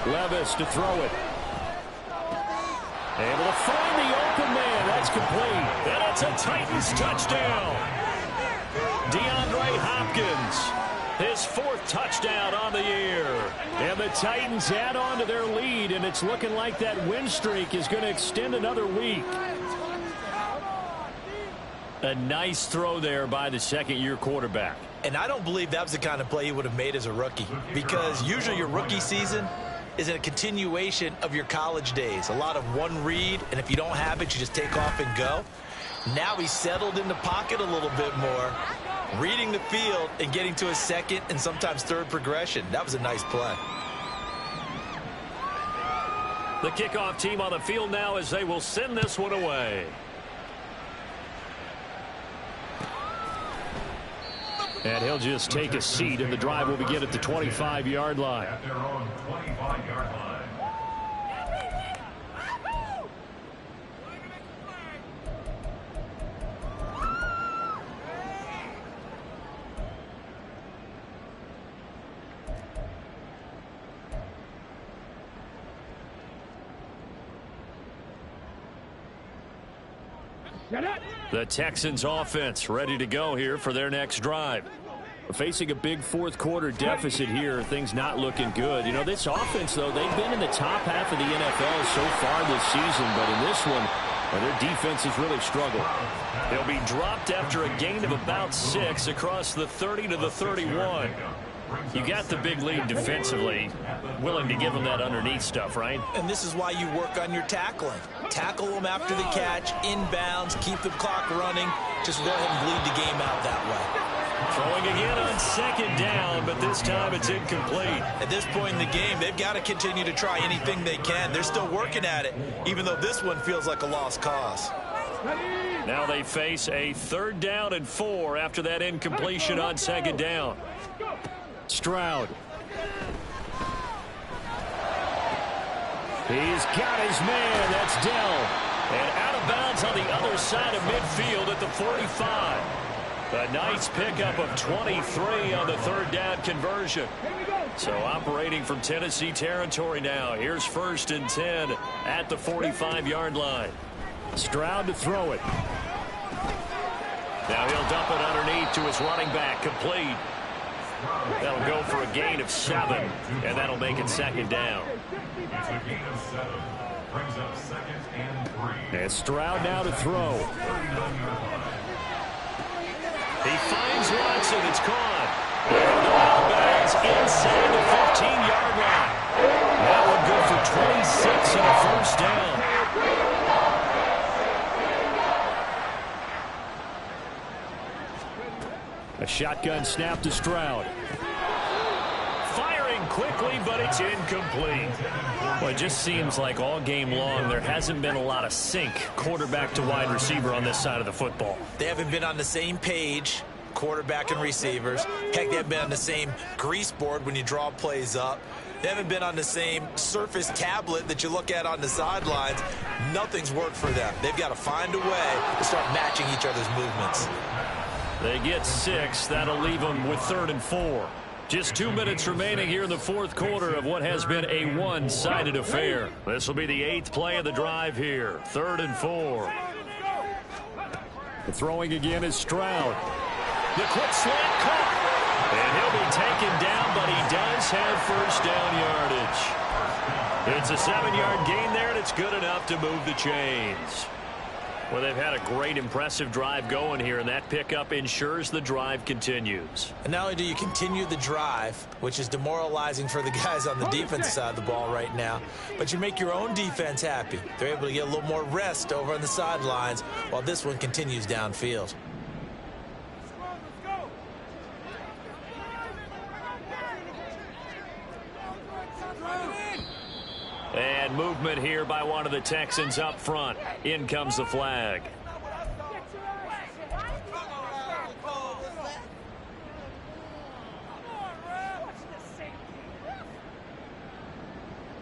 Levis to throw it. Able to find the open man. That's complete. And it's a Titans touchdown. DeAndre Hopkins, his 4th touchdown on the year. And the Titans add on to their lead, and it's looking like that win streak is going to extend another week. A nice throw there by the 2nd-year quarterback. And I don't believe that was the kind of play he would have made as a rookie, because usually your rookie season is a continuation of your college days. A lot of one read, and if you don't have it, you just take off and go. Now he's settled in the pocket a little bit more, reading the field and getting to a 2nd and sometimes 3rd progression. That was a nice play. The kickoff team on the field now as they will send this one away. And he'll just take a seat, and the drive will begin at the 25-yard line. At their own 25-yard line. The Texans offense ready to go here for their next drive. Facing a big 4th quarter deficit here, things not looking good. You know, this offense, though, they've been in the top half of the NFL so far this season, but in this one, their defense has really struggled. They'll be dropped after a gain of about 6 across the 30 to the 31. You got the big lead defensively, willing to give them that underneath stuff, right? And this is why you work on your tackling. Tackle them after the catch, inbounds, keep the clock running. Just go ahead and bleed the game out that way. Throwing again on 2nd down, but this time it's incomplete. At this point in the game, they've got to continue to try anything they can. They're still working at it, even though this one feels like a lost cause. Now they face a 3rd down and 4 after that incompletion on 2nd down. Stroud. He's got his man. That's Dell. And out of bounds on the other side of midfield at the 45. A nice pickup of 23 on the 3rd down conversion. So operating from Tennessee territory now. Here's 1st and 10 at the 45-yard line. Stroud to throw it. Now he'll dump it underneath to his running back, complete. That'll go for a gain of 7, and that'll make it second down. It's a gain of 7. Brings up 2nd and 3. And Stroud now to throw. He finds Watson. It's caught. And the ball bags inside the 15-yard line. That would go for 26 and a first down. A shotgun snap to Stroud. Firing quickly, but it's incomplete. Well, it just seems like all game long there hasn't been a lot of sync quarterback to wide receiver on this side of the football. They haven't been on the same page, quarterback and receivers. Heck, they haven't been on the same grease board when you draw plays up. They haven't been on the same surface tablet that you look at on the sidelines. Nothing's worked for them. They've got to find a way to start matching each other's movements. They get 6. That'll leave them with 3rd and 4. Just 2 minutes remaining here in the fourth quarter of what has been a one-sided affair. This will be the 8th play of the drive here. 3rd and 4. The throwing again is Stroud. The quick slant caught. And he'll be taken down, but he does have first down yardage. It's a 7-yard gain there, and it's good enough to move the chains. Well, they've had a great, impressive drive going here, and that pickup ensures the drive continues. And not only do you continue the drive, which is demoralizing for the guys on the defensive side of the ball right now, but you make your own defense happy. They're able to get a little more rest over on the sidelines while this one continues downfield. And movement here by one of the Texans up front. In comes the flag.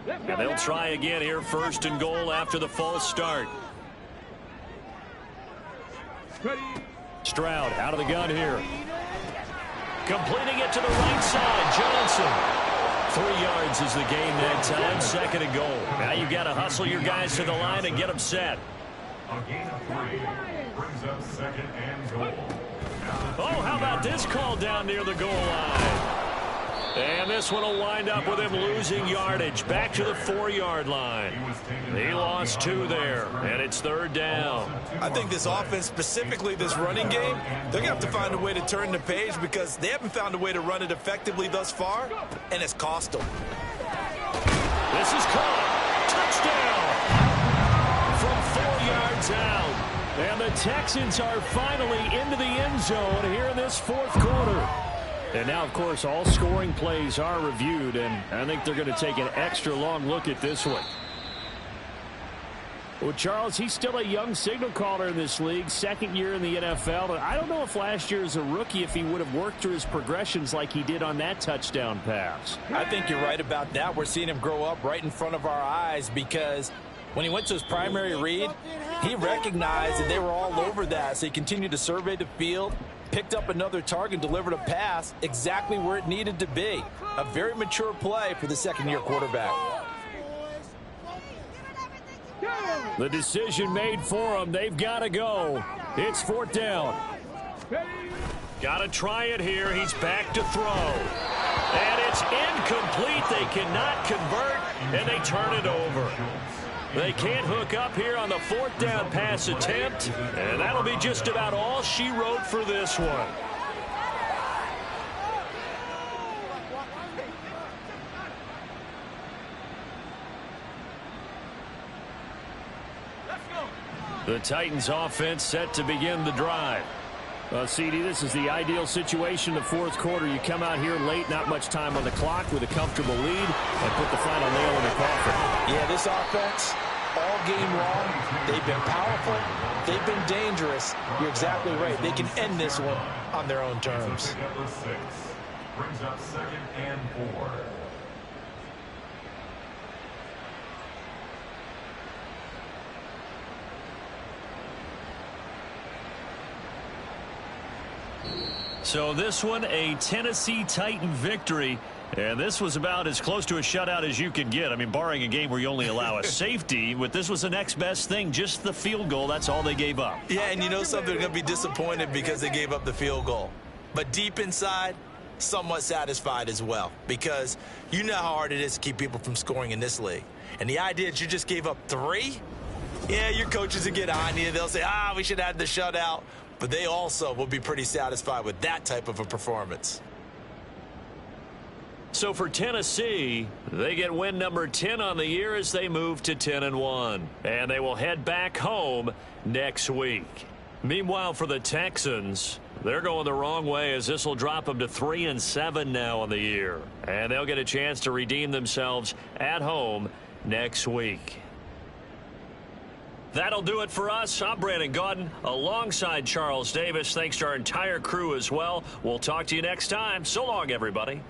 And they'll try again here, 1st and goal after the false start. Stroud out of the gun here. Completing it to the right side, Johnson. 3 yards is the gain that time, 2nd and goal. Now you've got to hustle your guys to the line and get them set. A gain of 3 brings up 2nd and goal. Oh, how about this call down near the goal line? And this one will wind up with him losing yardage. Back to the 4-yard line. He lost 2 there, and it's 3rd down. I think this offense, specifically this running game, they're going to have to find a way to turn the page because they haven't found a way to run it effectively thus far, and it's cost them. This is caught. Touchdown from 4 yards out. And the Texans are finally into the end zone here in this fourth quarter. And now, of course, all scoring plays are reviewed, and I think they're going to take an extra long look at this one. Well, Charles, he's still a young signal caller in this league, 2nd year in the NFL. And I don't know if last year as a rookie, if he would have worked through his progressions like he did on that touchdown pass. I think you're right about that. We're seeing him grow up right in front of our eyes because when he went to his primary read, he recognized that they were all over that. So he continued to survey the field, picked up another target, delivered a pass exactly where it needed to be. A very mature play for the 2nd-year quarterback. The decision made for them. They've got to go. It's 4th down. Got to try it here. He's back to throw. And it's incomplete. They cannot convert, and they turn it over. They can't hook up here on the 4th down pass attempt, and that'll be just about all she wrote for this one. The Titans offense set to begin the drive. Well, CD, this is the ideal situation, the fourth quarter. You come out here late, not much time on the clock with a comfortable lead, and put the final nail in the coffin. Yeah, this offense, all game long, they've been powerful, they've been dangerous. You're exactly right. They can end this one on their own terms. Brings up 2nd and 4. So this one, a Tennessee Titan victory. And this was about as close to a shutout as you can get. I mean, barring a game where you only allow a safety, but this was the next best thing, just the field goal. That's all they gave up. Yeah, and you know something, they're going to be disappointed because they gave up the field goal. But deep inside, somewhat satisfied as well, because you know how hard it is to keep people from scoring in this league. And the idea that you just gave up 3, yeah, your coaches will get on you. They'll say, we should have had the shutout. But they also will be pretty satisfied with that type of a performance. So for Tennessee, they get win number 10 on the year as they move to 10-1. And they will head back home next week. Meanwhile, for the Texans, they're going the wrong way as this will drop them to 3-7 now on the year. And they'll get a chance to redeem themselves at home next week. That'll do it for us. I'm Brandon Gaudin alongside Charles Davis. Thanks to our entire crew as well. We'll talk to you next time. So long, everybody.